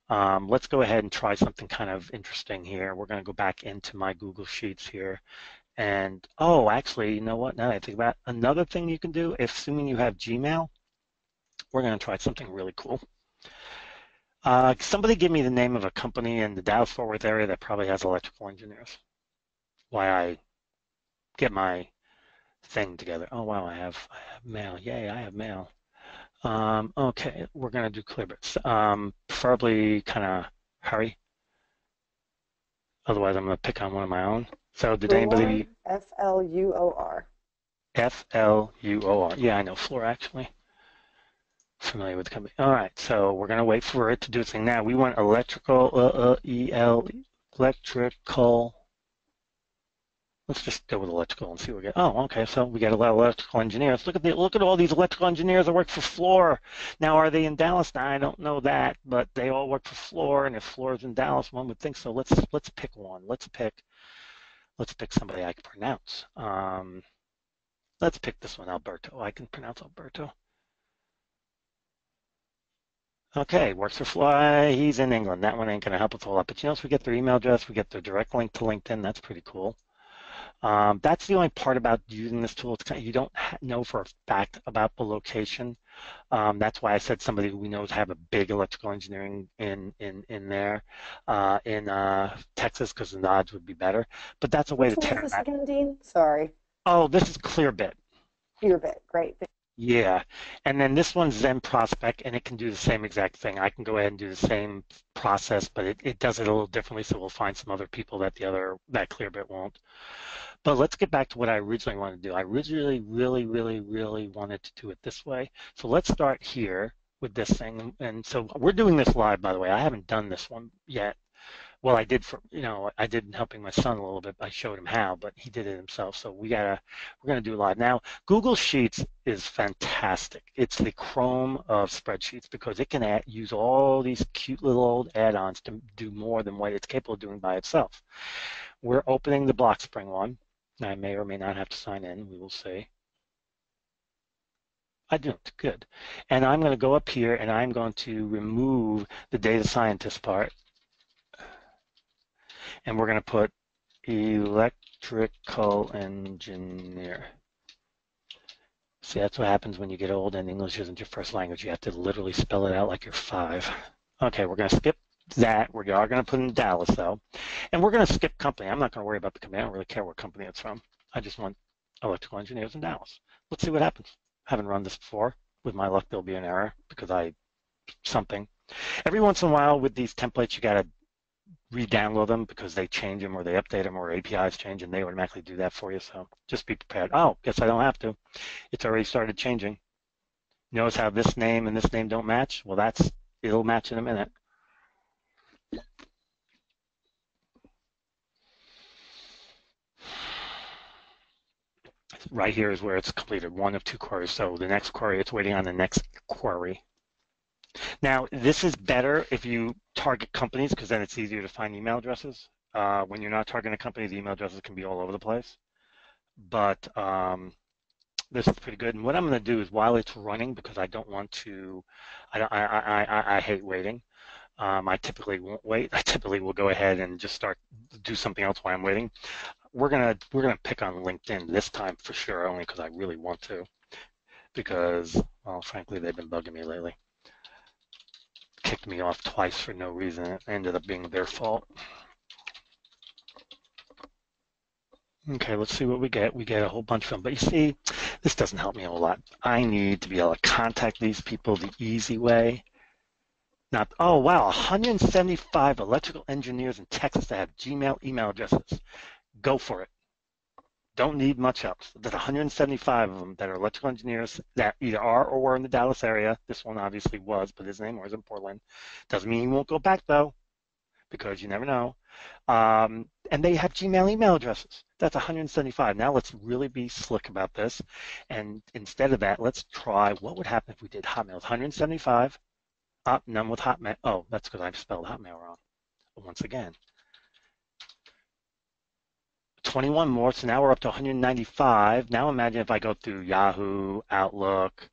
Let's go ahead and try something kind of interesting here. We're going to go back into my Google Sheets here. And, oh, actually, you know what? Now that I think about it, another thing you can do, if assuming you have Gmail, we're going to try something really cool. Somebody give me the name of a company in the Dallas-Fort Worth area that probably has electrical engineers. Why I get my thing together. Oh, wow, I have mail. Yay, I have mail. Okay, we're going to do Clearbits. Preferably kind of hurry. Otherwise, I'm going to pick on one of my own. So did Fluor, anybody? Fluor. Fluor. Yeah, I know Fluor actually. Familiar with the company. All right, so we're going to wait for it to do its thing. Now we want electrical, electrical. Let's just go with electrical and see what we get. Oh, okay. So we got a lot of electrical engineers. Look at all these electrical engineers that work for Fluor. Now, are they in Dallas? Now, I don't know that, but they all work for Fluor, and if Fluor's in Dallas, one would think so. Let's pick one. Let's pick somebody I can pronounce. Let's pick this one, Alberto. I can pronounce Alberto. Okay, works for Fluor. He's in England. That one ain't gonna help us a whole lot. But you know, if we get their email address, we get their direct link to LinkedIn. That's pretty cool. That's the only part about using this tool. It's kind of, you don't know for a fact about the location. That's why I said somebody who we know have a big electrical engineering in there in Texas, because the odds would be better. But that's a way Which to one is tear this that. again, Dean? Sorry. Oh, this is Clearbit. Clearbit. Great. Yeah, and then this one's Zen Prospect, and it can do the same exact thing. I can go ahead and do the same process, but it does it a little differently, so we'll find some other people that that Clearbit won't. But let's get back to what I originally wanted to do. I originally really wanted to do it this way. So let's start here with this thing. And so we're doing this live, by the way. I haven't done this one yet. Well, I did I did helping my son a little bit. I showed him how, but he did it himself. So we're gonna do it live. Now, Google Sheets is fantastic. It's the Chrome of spreadsheets because it can use all these cute little old add-ons to do more than what it's capable of doing by itself. We're opening the Block Spring one. I may or may not have to sign in. We will see. I don't. Good. And I'm going to go up here and I'm going to remove the data scientist part. And we're going to put electrical engineer. See, that's what happens when you get old and English isn't your first language. You have to literally spell it out like you're 5. Okay, we're going to skip that. We are going to put in Dallas, though. And we're going to skip company. I'm not going to worry about the company. I don't really care what company it's from. I just want electrical engineers in Dallas. Let's see what happens. I haven't run this before. With my luck, there'll be an error because something. Every once in a while with these templates, you got to re-download them because they change them or they update them or APIs change and they automatically do that for you. So just be prepared. Oh, guess I don't have to. It's already started changing. Notice how this name and this name don't match? Well, it'll match in a minute. Right here is where it's completed, one of 2 queries. So the next query, it's waiting on the next query. Now, this is better if you target companies because then it's easier to find email addresses. When you're not targeting a company, the email addresses can be all over the place. But this is pretty good. And what I'm going to do is while it's running, because I don't want to, I hate waiting. I typically won't wait. I typically will go ahead and just do something else while I'm waiting. We're gonna pick on LinkedIn this time for sure, only because I really want to. Because, well, frankly, they've been bugging me lately. Kicked me off twice for no reason. It ended up being their fault. Okay, let's see what we get. We get a whole bunch of them. But you see, this doesn't help me a whole lot. I need to be able to contact these people the easy way. Not, oh, wow, 175 electrical engineers in Texas that have Gmail email addresses. Go for it. Don't need much else. There's 175 of them that are electrical engineers that either are or were in the Dallas area. This one obviously was, but his name was in Portland. Doesn't mean he won't go back, though. because you never know. And they have Gmail email addresses. That's 175. Now let's really be slick about this. And instead of that, let's try what would happen if we did Hotmail. 175. None with Hotmail. Oh, that's because I've spelled Hotmail wrong. Once again. 21 more, so now we're up to 195. Now imagine if I go through Yahoo, Outlook.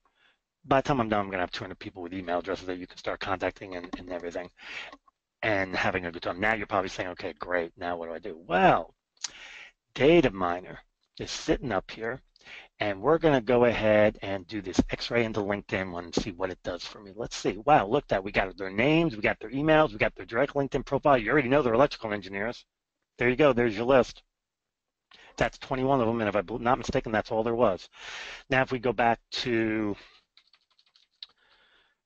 By the time I'm done, I'm going to have 200 people with email addresses that you can start contacting and everything and having a good time. Now you're probably saying, okay, great. Now what do I do? Well, Data Miner is sitting up here, and we're going to go ahead and do this X-ray into LinkedIn one and see what it does for me. Let's see. Wow, look that we got their names, we got their emails, we got their direct LinkedIn profile. You already know they're electrical engineers. There you go. There's your list. That's 21 of them, and if I'm not mistaken, that's all there was. Now, if we go back to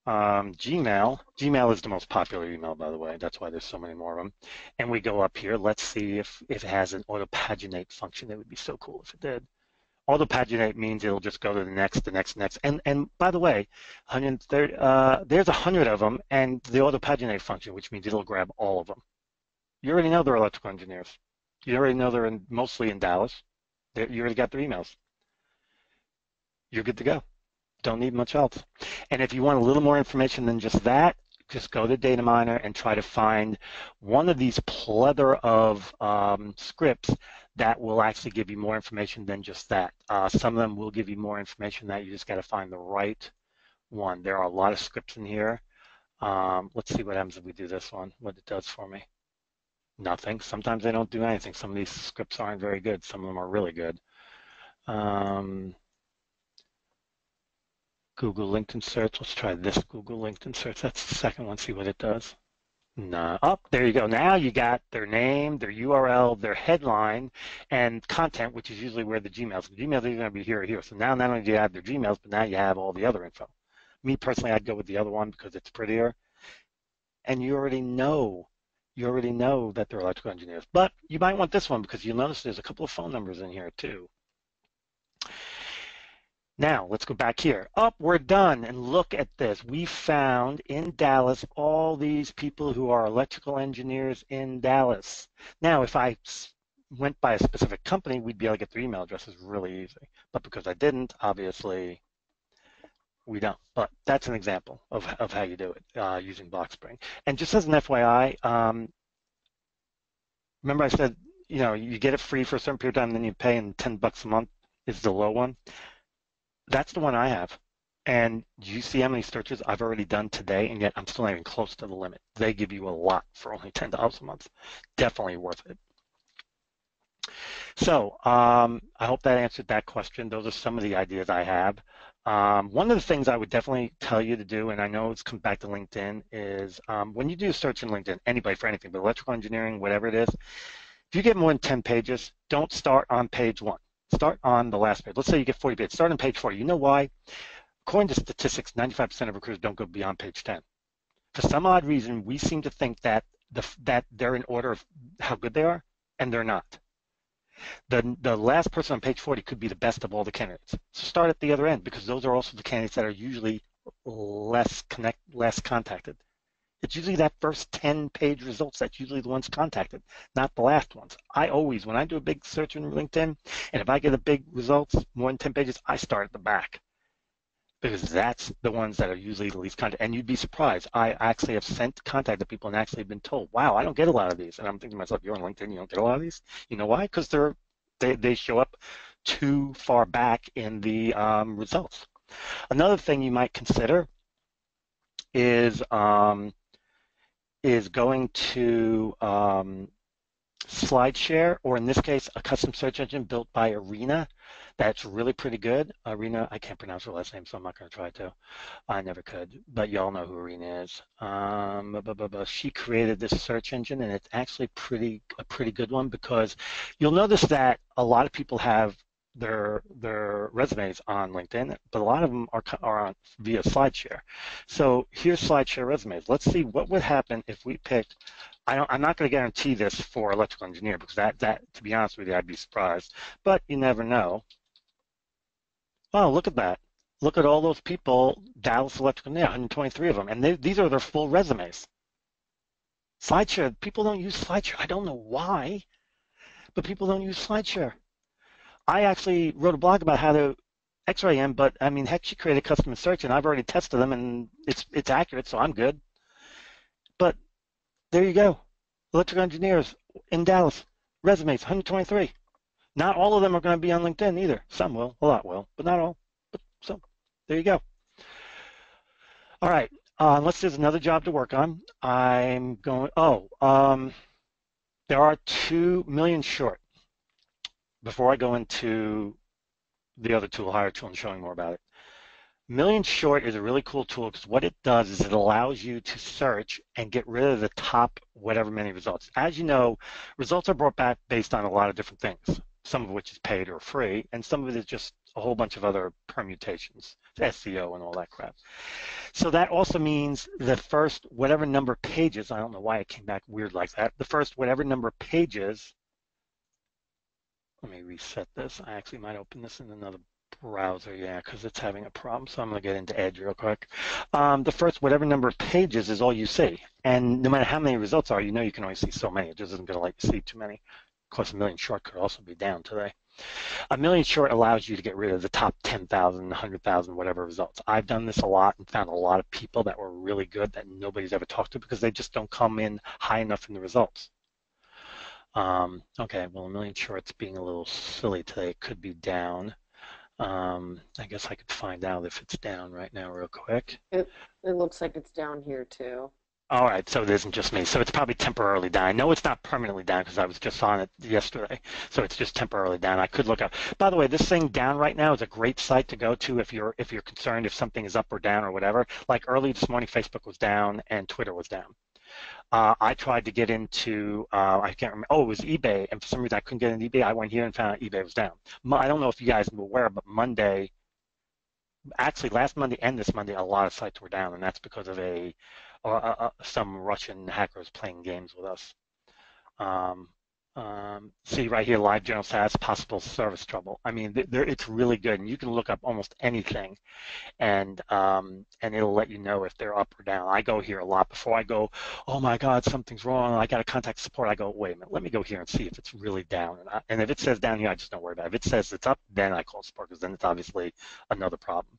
Gmail, Gmail is the most popular email, by the way. That's why there's so many more of them. And we go up here. Let's see if it has an auto-paginate function. It would be so cool if it did. Auto-paginate means it'll just go to the next, the next, next. And by the way, 130, there's 100 of them, and the auto-paginate function, which means it'll grab all of them. You already know they're electrical engineers. You already know they're mostly in Dallas. You already got their emails. You're good to go. Don't need much else. And if you want a little more information than just that, just go to Data Miner and try to find one of these plethora of scripts that will actually give you more information than just that. Some of them will give you more information that you just got to find the right one. There are a lot of scripts in here. Let's see what happens if we do this one, what it does for me. Nothing. Sometimes they don't do anything. Some of these scripts aren't very good. Some of them are really good. Google LinkedIn search. Let's try this Google LinkedIn search. That's the second one. See what it does. No. Oh, there you go. Now you got their name, their URL, their headline, and content, which is usually where the Gmails. The Gmails are going to be here or here. So now not only do you have their Gmails, but now you have all the other info. Me personally, I'd go with the other one because it's prettier. And you already know that they're electrical engineers. But you might want this one because you'll notice there's a couple of phone numbers in here too. Now, let's go back here. We're done. And look at this. We found in Dallas all these people who are electrical engineers in Dallas. Now, if I went by a specific company, we'd be able to get their email addresses really easy. But because I didn't, obviously, we don't. But that's an example of how you do it using BlockSpring. And just as an FYI, remember I said, you get it free for a certain period of time, and then you pay, and $10 a month is the low one. That's the one I have. And do you see how many searches I've already done today, and yet I'm still not even close to the limit. They give you a lot for only $10 a month. Definitely worth it. So I hope that answered that question. Those are some of the ideas I have. One of the things I would definitely tell you to do, and I know it's come back to LinkedIn, is when you do a search in LinkedIn, anybody for anything, but electrical engineering, whatever it is, if you get more than 10 pages, don't start on page 1. Start on the last page. Let's say you get 40 pages. Start on page 40. You know why? According to statistics, 95% of recruiters don't go beyond page 10. For some odd reason, we seem to think that they're in order of how good they are, and they're not. The last person on page 40 could be the best of all the candidates. So start at the other end, because those are also the candidates that are usually less contacted. It's usually that first 10-page results that's usually the ones contacted, not the last ones. I always, when I do a big search in LinkedIn, and if I get a big results, more than 10 pages, I start at the back, because that's the ones that are usually the least contacted. And you'd be surprised. I actually have contacted people and actually been told, wow, I don't get a lot of these. And I'm thinking to myself, you're on LinkedIn, you don't get a lot of these? You know why? Because they show up too far back in the results. Another thing you might consider is going to SlideShare, or in this case, a custom search engine built by Arena. That's really pretty good. Arena, I can't pronounce her last name, so I'm not going to try to. I never could, but y'all know who Arena is. She created this search engine, and it's actually a pretty good one, because you'll notice that a lot of people have their resumes on LinkedIn, but a lot of them are on via SlideShare. So here's SlideShare resumes. Let's see what would happen if we picked. I'm not going to guarantee this for electrical engineer, because that to be honest with you, I'd be surprised. But you never know. Oh, look at that. Look at all those people, Dallas electrical engineer, 123 of them, and these are their full resumes. SlideShare, people don't use SlideShare. I don't know why, but people don't use SlideShare. I actually wrote a blog about how to X-ray them, but I mean, heck, she created custom search, and I've already tested them, and it's accurate, so I'm good. But there you go. Electrical engineers in Dallas, resumes 123. Not all of them are going to be on LinkedIn either. Some will, a lot will, but not all. But some. There you go. All right. Unless there's another job to work on, I'm going. There are 2 million short. Before I go into the other tool, hire tool, and showing more about it. Million Short is a really cool tool because what it does is it allows you to search and get rid of the top whatever many results. As you know, results are brought back based on a lot of different things, some of which is paid or free, and some of it is just a whole bunch of other permutations, SEO and all that crap. So that also means the first whatever number of pages, I don't know why it came back weird like that, the first whatever number of pages, let me reset this. I actually might open this in another browser, yeah, because it's having a problem. So I'm going to get into Edge real quick. The first whatever number of pages is all you see. And no matter how many results are, you know you can only see so many. It just isn't going to let you see too many. Of course, a million short could also be down today. A million short allows you to get rid of the top 10,000, 100,000, whatever results. I've done this a lot and found a lot of people that were really good that nobody's ever talked to because they just don't come in high enough in the results. Okay, well, a million shorts being a little silly today. It could be down. I guess I could find out if it's down right now real quick. It looks like it's down here too. All right, so it isn't just me. So it's probably temporarily down. I know it's not permanently down because I was just on it yesterday. So it's just temporarily down. I could look up. By the way, this thing down right now is a great site to go to if you're concerned if something is up or down or whatever. Like early this morning, Facebook was down and Twitter was down. I tried to get into, I can't remember, it was eBay, and for some reason I couldn't get into eBay. I went here and found out eBay was down. I don't know if you guys are aware, but Monday, actually last Monday and this Monday, a lot of sites were down, and that's because of some Russian hackers playing games with us. See right here, live journal status, possible service trouble. I mean, it's really good, and you can look up almost anything, and it'll let you know if they're up or down. I go here a lot before I go, oh my God, something's wrong. I got to contact support. I go, wait a minute, let me go here and see if it's really down. And if it says down here, I just don't worry about it. If it says it's up, then I call support because then it's obviously another problem.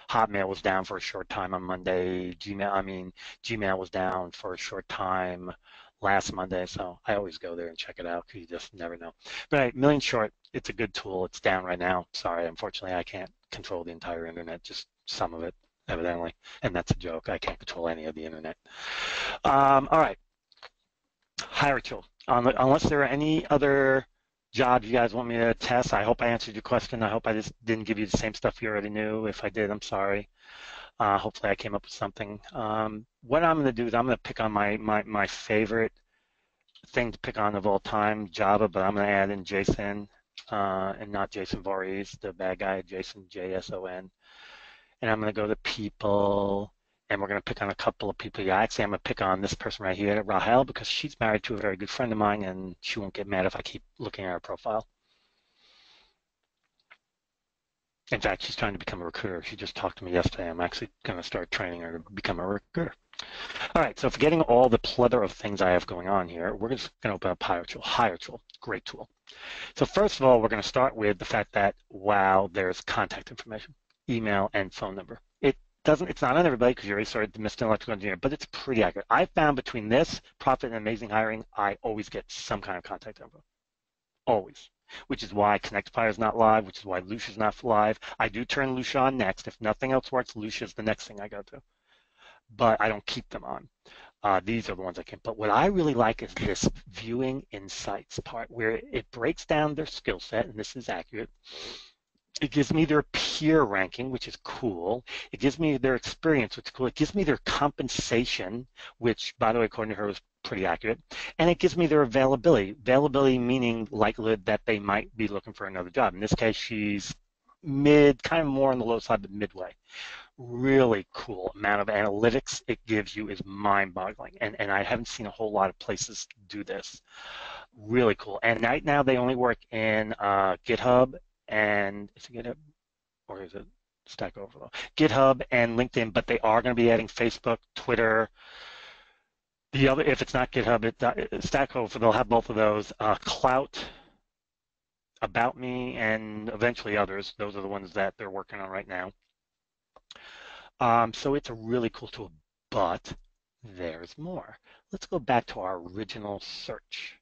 Hotmail was down for a short time on Monday. Gmail was down for a short time last Monday, so I always go there and check it out because you just never know. But right, million short, it's a good tool. It's down right now. Sorry, unfortunately, I can't control the entire internet, just some of it, evidently, and that's a joke. I can't control any of the internet. All right, hire tool. Unless there are any other jobs you guys want me to test, I hope I answered your question. I hope I just didn't give you the same stuff you already knew. If I did, I'm sorry. Hopefully I came up with something. What I'm going to do is I'm going to pick on my favorite thing to pick on of all time, Java, but I'm going to add in Jason and not Jason Voorhees, the bad guy, Jason, J-S-O-N. And I'm going to go to people, and we're going to pick on a couple of people. Yeah, actually, I'm going to pick on this person right here, Rahel, because she's married to a very good friend of mine, and she won't get mad if I keep looking at her profile. In fact, she's trying to become a recruiter. She just talked to me yesterday. I'm actually going to start training her to become a recruiter. All right, so forgetting all the plethora of things I have going on here, we're just going to open up Hire Tool, great tool. So first of all, we're going to start with the fact that, wow, there's contact information, email and phone number. It's not on everybody because you already started the Mr. Electrical Engineer, but it's pretty accurate. I found between this, Profit and Amazing Hiring, I always get some kind of contact info, always. Which is why ConnectFire is not live, which is why Lucia is not live. I do turn Lucia on next. If nothing else works, Lucia is the next thing I go to. But I don't keep them on. These are the ones I can. But what I really like is this viewing insights part where it breaks down their skill set, and this is accurate. It gives me their peer ranking, which is cool. It gives me their experience, which is cool. It gives me their compensation, which, by the way, according to her, was pretty accurate. And it gives me their availability. Availability meaning likelihood that they might be looking for another job. In this case, she's mid, kind of more on the low side, but midway. Really cool amount of analytics it gives you is mind-boggling. And I haven't seen a whole lot of places do this. Really cool. And right now they only work in GitHub and is it GitHub or is it Stack Overflow? GitHub and LinkedIn, but they are going to be adding Facebook, Twitter. The other, if it's not GitHub, it's Stack Overflow. They'll have both of those. Clout, About Me, and eventually others. Those are the ones that they're working on right now. So it's a really cool tool, but there's more. Let's go back to our original search,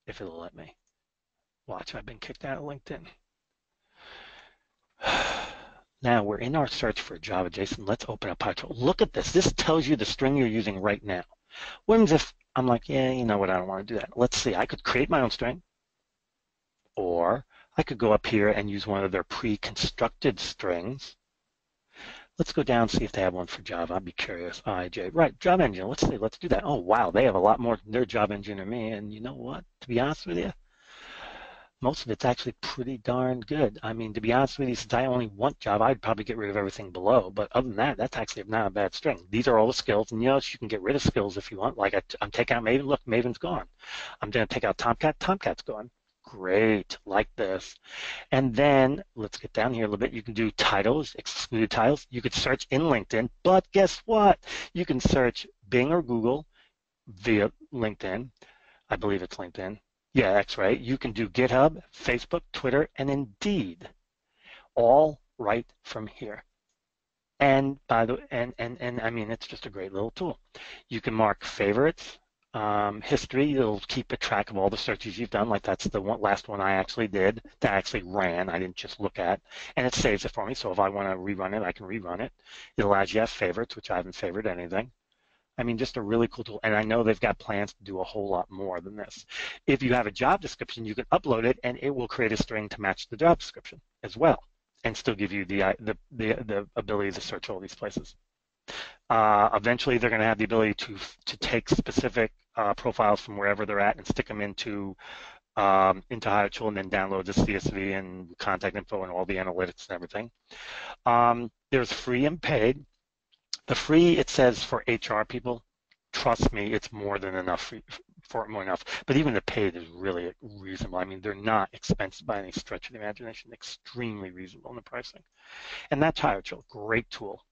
if it'll let me. Watch, I've been kicked out of LinkedIn. Now we're in our search for Java JSON. Let's open up Apache. Look at this. This tells you the string you're using right now. What happens if I'm like, yeah, you know what, I don't want to do that. Let's see, I could create my own string, or I could go up here and use one of their pre-constructed strings. Let's go down and see if they have one for Java. I'd be curious. IJ, right, Java Engine. Let's see, let's do that. Oh, wow, they have a lot more than their Java Engine than me. And you know what? To be honest with you, most of it's actually pretty darn good. I mean, to be honest with you, since I only want Java, I'd probably get rid of everything below. But other than that, that's actually not a bad string. These are all the skills. And yes, you can get rid of skills if you want. Like I'm taking out Maven. Look, Maven's gone. I'm going to take out Tomcat. Tomcat's gone. Great, like this. And then let's get down here a little bit. You can do titles, excluded titles. You could search in LinkedIn, but guess what? You can search Bing or Google via LinkedIn. I believe it's LinkedIn. Yeah, that's right. You can do GitHub, Facebook, Twitter, and Indeed, all right from here. And by the and I mean, it's just a great little tool. You can mark favorites, history. It'll keep a track of all the searches you've done. Like that's the last one I actually did that actually ran. I didn't just look at, and it saves it for me. So if I want to rerun it, I can rerun it. It allows you to have favorites, which I haven't favored anything. I mean, just a really cool tool. And I know they've got plans to do a whole lot more than this. If you have a job description, you can upload it, and it will create a string to match the job description as well, and still give you the ability to search all these places. Eventually, they're going to have the ability to take specific profiles from wherever they're at and stick them into HireTool and then download the CSV and contact info and all the analytics and everything. There's free and paid. The free, it says for HR people, trust me, it's more than enough more enough. But even the paid is really reasonable. I mean, they're not expensive by any stretch of the imagination, extremely reasonable in the pricing. And that's HireTool, great tool.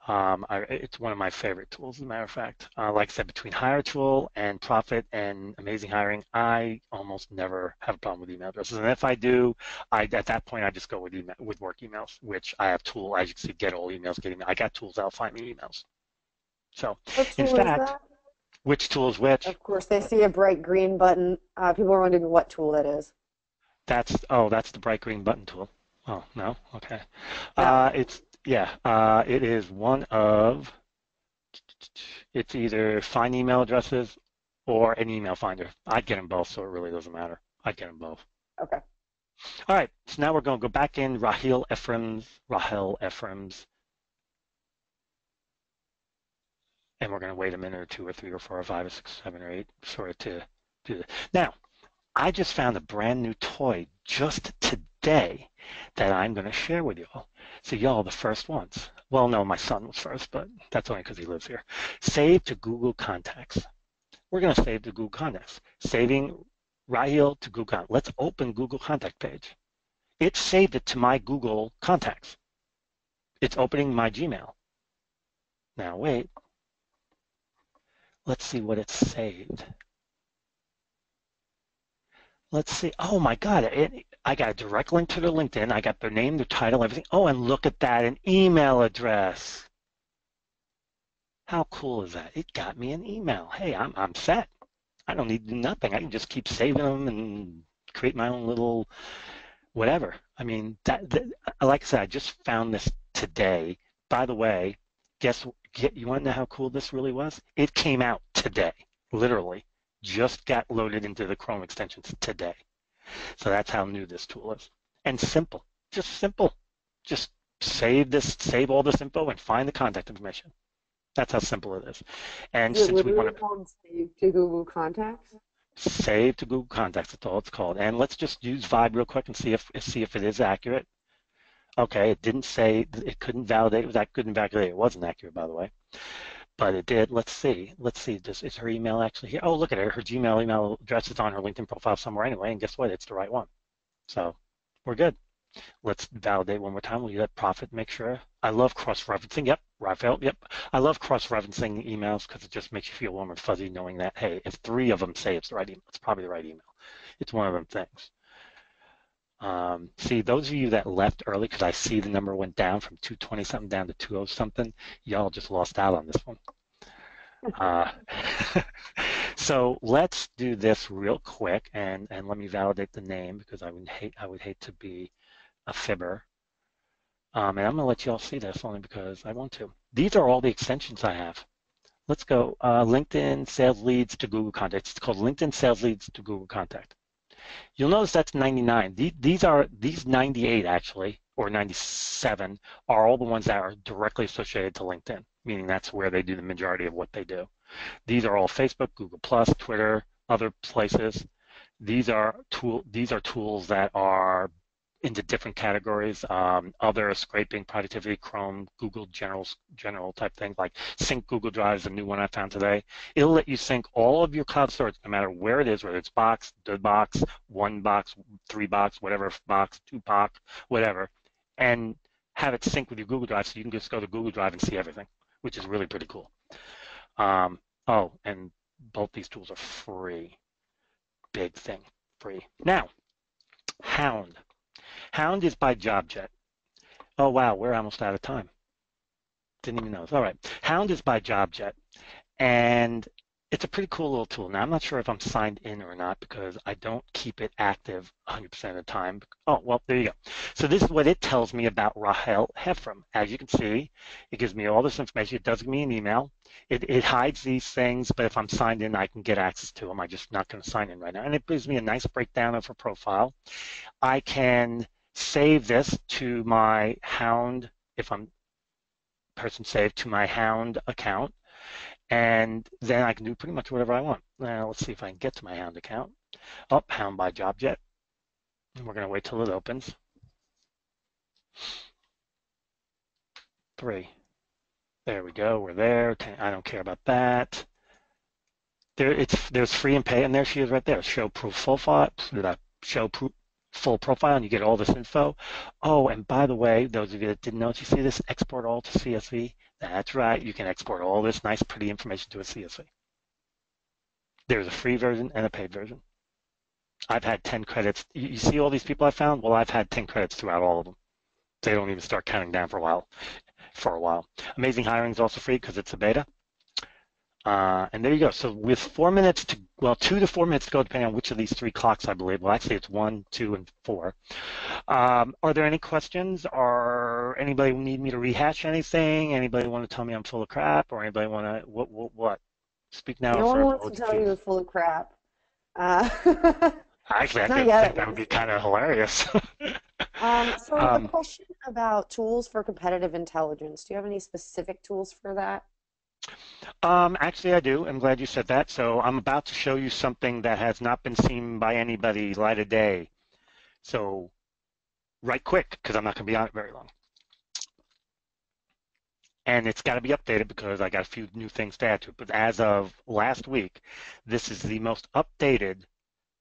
It's one of my favorite tools, as a matter of fact. Like I said, between HireTool and Profit and Amazing Hiring, I almost never have a problem with email addresses. And if I do, at that point, I just go with work emails, which I have tool, as you can see, get all emails, get email. I got tools that'll find me emails. So, What in tool is fact, that? which tool is which? Of course, they see a bright green button. People are wondering what tool that is. That's the bright green button tool. Oh, no? Okay. No. It is one of, it's either find email addresses or an email finder. I'd get them both, so it really doesn't matter. I'd get them both. Okay. All right, so now we're going to go back in Rahel Ephraim's, and we're going to wait a minute or two or three or four or five or six, seven or eight, sort of to do this. Now, I just found a brand new toy just today that I'm going to share with y'all. So y'all the first ones. Well, no, my son was first, but that's only because he lives here. Save to Google Contacts. We're going to save to Google Contacts. Saving Rahel to Google Contacts. Let's open Google Contact page. It saved it to my Google Contacts. It's opening my Gmail. Now wait. Let's see what it's saved. Let's see. Oh my God, I got a direct link to their LinkedIn. I got their name, their title, everything. Oh, and look at that, an email address. How cool is that? It got me an email. Hey, I'm set. I don't need to do nothing. I can just keep saving them and create my own little whatever. I mean, like I said, I just found this today. By the way, you want to know how cool this really was? It came out today, literally. Just got loaded into the Chrome extensions today. So that's how new this tool is. And simple, just simple. Just save all this info and find the contact information. That's how simple it is. And Is it since we want literally called Save to Google Contacts? save to Google Contacts, that's all it's called. And let's just use Vibe real quick and see if it is accurate. Okay, it didn't say it couldn't validate. That couldn't validate. It wasn't accurate, by the way. But it did. Let's see. Is her email actually here? Oh, look at her. Her Gmail email address is on her LinkedIn profile somewhere anyway. And guess what? It's the right one. So we're good. Let's validate one more time. Will you let Profit make sure? I love cross-referencing. Yep, Raphael. Yep. I love cross-referencing emails because it just makes you feel warm and fuzzy knowing that, hey, if three of them say it's the right email, it's probably the right email. It's one of them things. See, those of you that left early, because I see the number went down from 220 something down to 20 something, y'all just lost out on this one. Uh, so let's do this real quick, and let me validate the name because I would hate to be a fibber. And I'm going to let you all see this only because I want to. These are all the extensions I have. Let's go. LinkedIn Sales Leads to Google Contact. It's called LinkedIn Sales Leads to Google Contact. You'll notice that's 99. These 98 actually, or 97, are all the ones that are directly associated to LinkedIn, meaning that's where they do the majority of what they do. These are all Facebook, Google Plus, Twitter, other places. These are tools that are into different categories. Other scraping, productivity, Chrome, Google general type things like Sync Google Drive is a new one I found today. It'll let you sync all of your cloud storage, no matter where it is, whether it's box, the box, one box, three box, whatever box, two box, whatever, and have it sync with your Google Drive so you can just go to Google Drive and see everything, which is really pretty cool. Oh, and both these tools are free. Big thing, free. Now, Hound. Hound is by JobJet. Oh, wow, we're almost out of time. Didn't even know. All right. Hound is by JobJet, and it's a pretty cool little tool. Now, I'm not sure if I'm signed in or not because I don't keep it active 100% of the time. Oh, well, there you go. So this is what it tells me about Rahel Heffram. As you can see, it gives me all this information. It does give me an email. It hides these things, but if I'm signed in, I can get access to them. I'm just not going to sign in right now. And it gives me a nice breakdown of her profile. I can save this to my Hound, if I'm person saved to my Hound account, and then I can do pretty much whatever I want. Now let's see if I can get to my Hound account. Oh, Hound by JobJet. And we're going to wait till it opens. 3. There we go. We're there. I don't care about that. There's free and pay, and there she is right there. Show proof full file. Show proof full profile, and you get all this info. Oh, and by the way, those of you that didn't know, you see this export all to CSV? That's right. You can export all this nice, pretty information to a CSV. There's a free version and a paid version. I've had 10 credits. You see all these people I found? Well, I've had 10 credits throughout all of them. They don't even start counting down for a while. Amazing Hiring is also free because it's a beta. And there you go. So with 4 minutes to, well, 2 to 4 minutes to go, depending on which of these 3 clocks, I believe. Well, actually, it's 1, 2, and 4. Are there any questions? Or anybody need me to rehash anything? Anybody want to tell me I'm full of crap? Or anybody want to, what? Speak now No or one forever wants to hold your tell you you're peace. full of crap. Uh, Actually, I not think yet, at that would be least. kind of hilarious. So a question about tools for competitive intelligence. Do you have any specific tools for that? Actually, I do. I'm glad you said that. So I'm about to show you something that has not been seen by anybody light of day. So right quick, because I'm not going to be on it very long. And it's got to be updated because I got a few new things to add to it. But as of last week, this is the most updated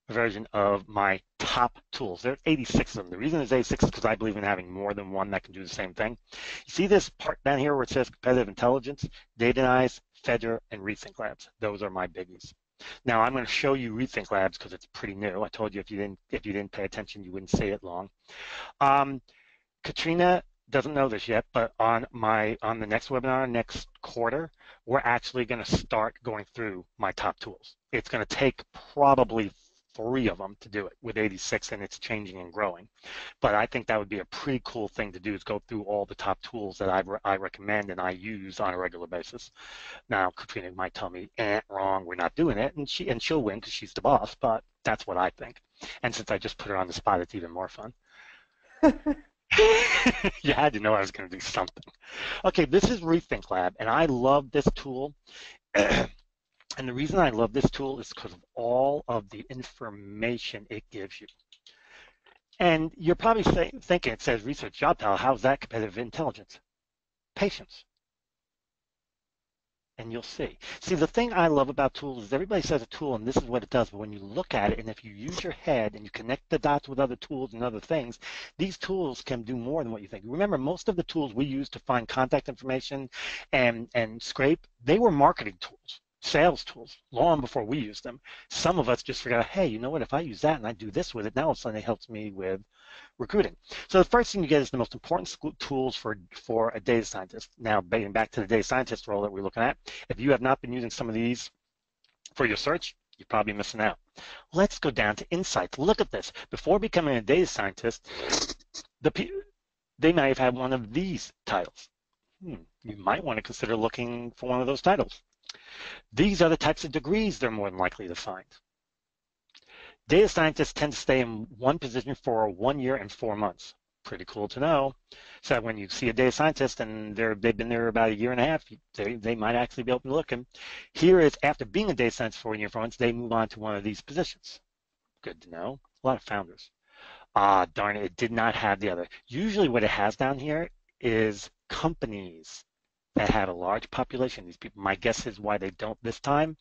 version of my top tools. There are 86 of them. The reason there's 86 is because I believe in having more than one that can do the same thing. You see this part down here where it says competitive intelligence, Datanyze, Fedra, and Rethink Labs. Those are my biggies. Now I'm going to show you Rethink Labs because it's pretty new. I told you if you didn't pay attention, you wouldn't see it long. Katrina doesn't know this yet, but on the next webinar next quarter, we're actually going to start going through my top tools. It's going to take probably 3 of them to do it with 86, and it's changing and growing. But I think that would be a pretty cool thing to do, is go through all the top tools that I recommend and I use on a regular basis. Now, Katrina might tell me, wrong, we're not doing it, and she'll win because she's the boss, but that's what I think. And since I just put her on the spot, it's even more fun. You had to know I was going to do something. Okay, this is Rethink Lab, and I love this tool. And the reason I love this tool is because of all of the information it gives you. And you're probably thinking it says research job title. How's that competitive intelligence? Patience. and you'll see. See, the thing I love about tools is everybody says a tool and this is what it does, but when you look at it and if you use your head and you connect the dots with other tools and other things, these tools can do more than what you think. Remember, most of the tools we use to find contact information and scrape, they were marketing tools, sales tools, long before we used them. Some of us just forgot, hey, you know what, if I use that and I do this with it, now all of a sudden it helps me with recruiting. So the first thing you get is the most important tools for a data scientist. Now, getting back to the data scientist role that we're looking at, if you have not been using some of these for your search, you're probably missing out. Let's go down to insights. Look at this. Before becoming a data scientist, they might have had one of these titles. You might want to consider looking for one of those titles. These are the types of degrees they're more than likely to find. Data scientists tend to stay in one position for 1 year and 4 months. Pretty cool to know. So when you see a data scientist and they've been there about 1.5 years, they might actually be open to looking. Here is after being a data scientist for 1 year, 4 months, they move on to one of these positions. Good to know. A lot of founders. Darn it, it did not have the other. Usually what it has down here is companies that have a large population. These people, my guess is why they don't this time.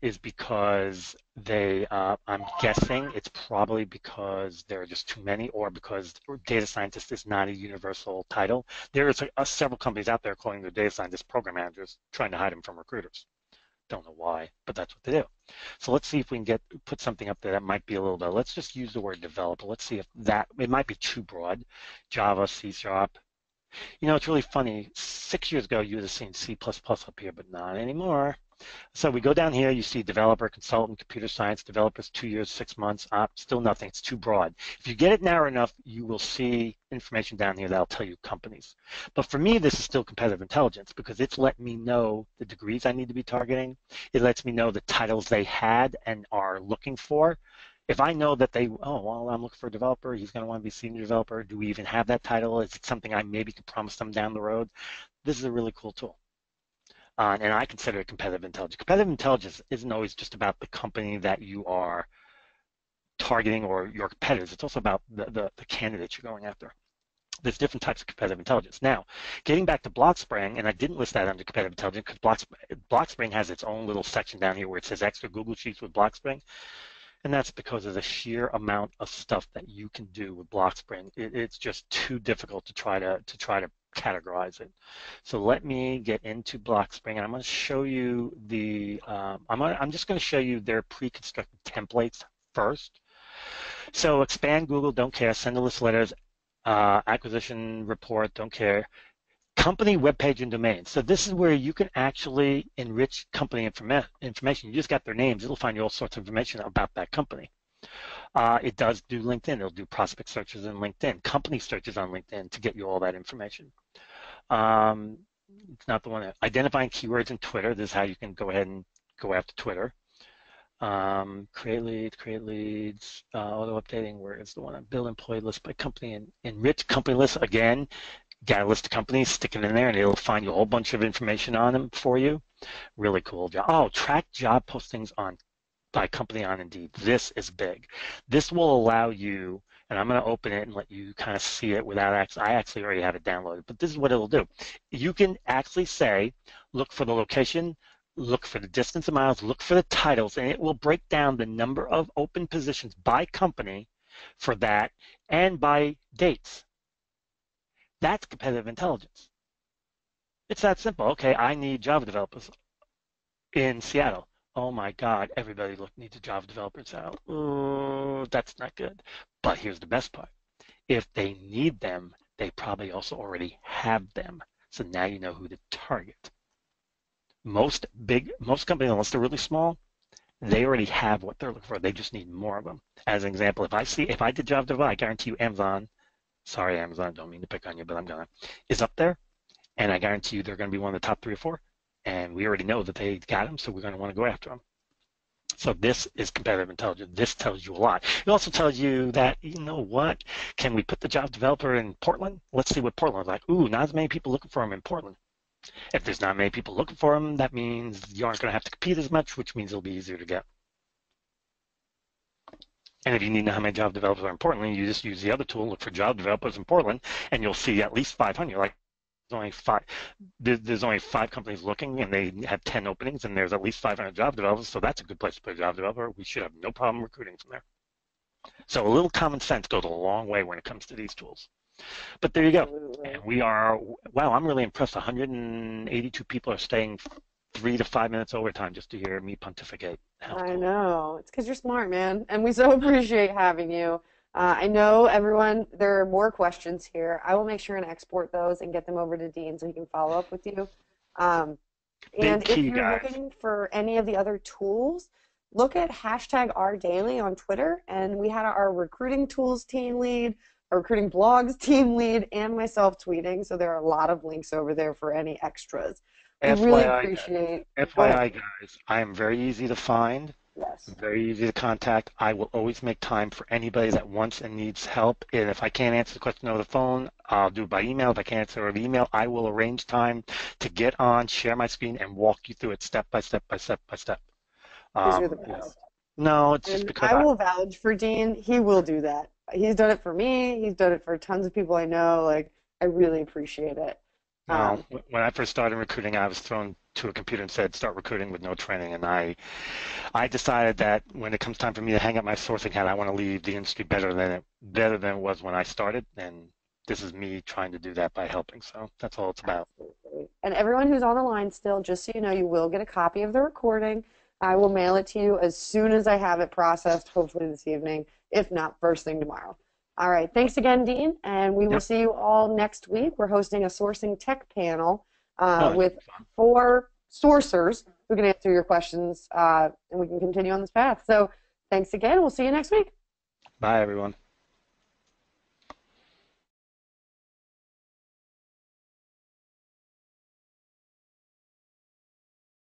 Is because I'm guessing it's probably because there are just too many or because data scientist is not a universal title. There is several companies out there calling their data scientists program managers, trying to hide them from recruiters. Don't know why, but that's what they do. So let's see if we can put something up there that might be a little bit. Let's just use the word developer. Let's see if it might be too broad. Java, C#. You know, it's really funny. 6 years ago, you would have seen C++ up here, but not anymore. So we go down here, you see developer, consultant, computer science, developers, 2 years, 6 months, still nothing, it's too broad. If you get it narrow enough, you will see information down here that'll tell you companies. But for me, this is still competitive intelligence because it's letting me know the degrees I need to be targeting. It lets me know the titles they had and are looking for. If I know that well, I'm looking for a developer, he's going to want to be senior developer, do we even have that title? Is it something I maybe could promise them down the road? This is a really cool tool. And I consider it competitive intelligence. Competitive intelligence isn't always just about the company that you are targeting or your competitors. It's also about the candidates you're going after. There's different types of competitive intelligence. Now, getting back to Blockspring, and I didn't list that under competitive intelligence because Blockspring has its own little section down here where it says extra Google Sheets with Blockspring. And that's because of the sheer amount of stuff that you can do with Blockspring. It's just too difficult to try to categorize it. So let me get into Blockspring, and I'm going to show you I'm just going to show you their pre-constructed templates first. So expand Google, don't care. Send a list of letters, acquisition report, don't care. Company, web page, and domain. So this is where you can actually enrich company information. You just got their names. It'll find you all sorts of information about that company. It does do LinkedIn. It'll do prospect searches in LinkedIn, company searches on LinkedIn to get you all that information. It's not the one. Identifying keywords in Twitter. This is how you can go ahead and go after Twitter. Create leads, auto updating. Where is the one? Build employee list by company and enrich company list. Again, got a list of companies, stick it in there, and it'll find you a whole bunch of information on them for you. Really cool job. Oh, track job postings by company on Indeed. This is big. This will allow you, and I'm going to open it and let you kind of see it without I actually already have it downloaded, but this is what it'll do. You can actually say, look for the location, look for the distance of miles, look for the titles, and it will break down the number of open positions by company for that and by dates. That's competitive intelligence. It's that simple. Okay, I need Java developers in Seattle. Oh my God, everybody needs a Java developer in Seattle. Oh, that's not good. But here's the best part. If they need them, they probably also already have them. So now you know who to target. Most companies, unless they're really small, they already have what they're looking for. They just need more of them. As an example, if I did Java developer, I guarantee you Amazon, sorry Amazon, don't mean to pick on you, but I'm gonna, is up there, and I guarantee you they're going to be one of the top 3 or 4, and we already know that they got them, so we're going to want to go after them. So this is competitive intelligence. This tells you a lot. It also tells you that, you know what, can we put the Java developer in Portland? Let's see what Portland is like. Ooh, not as many people looking for them in Portland. If there's not many people looking for them, that means you aren't going to have to compete as much, which means it'll be easier to get. And if you need to know how many Java developers are in Portland, you just use the other tool, look for Java developers in Portland, and you'll see at least 500. You're like, only five. There's only 5 companies looking, and they have 10 openings, and there's at least 500 job developers. So that's a good place to put a job developer. We should have no problem recruiting from there. So a little common sense goes a long way when it comes to these tools. But there you go. Absolutely. And we are, wow, I'm really impressed. 182 people are staying 3 to 5 minutes overtime just to hear me pontificate. How I cool. know. It's because you're smart, man. And we so appreciate having you. I know everyone, there are more questions here. I will make sure and export those and get them over to Dean so he can follow up with you. Um, Big and if key, you're guys. looking for any of the other tools, look at hashtag #RDaily on Twitter. And we had our recruiting tools team lead, our recruiting blogs team lead, and myself tweeting. So there are a lot of links over there for any extras. We really FYI, appreciate, go ahead. FYI, guys, I am very easy to find, Yes. very easy to contact. I will always make time for anybody that wants and needs help. And if I can't answer the question over the phone, I'll do it by email. If I can't answer over email, I will arrange time to get on, share my screen, and walk you through it step by step by step by step. Because you're the You know, best. no, it's just And because I will vouch for Dean. He will do that. He's done it for me. He's done it for tons of people I know. Like, I really appreciate it. no, Um, when I first started recruiting, I was thrown to a computer and said, start recruiting with no training. And I decided that when it comes time for me to hang up my sourcing hat, I want to leave the industry better than it was when I started. And this is me trying to do that by helping. So that's all it's about. Absolutely. And everyone who's on the line still, just so you know, you will get a copy of the recording. I will mail it to you as soon as I have it processed, hopefully this evening, if not first thing tomorrow. All right. Thanks again, Dean. And we will Yep. see you all next week. We're hosting a sourcing tech panel Oh, that should with be fun. 4 sourcers who can answer your questions, and we can continue on this path. So thanks again. We'll see you next week. Bye, everyone.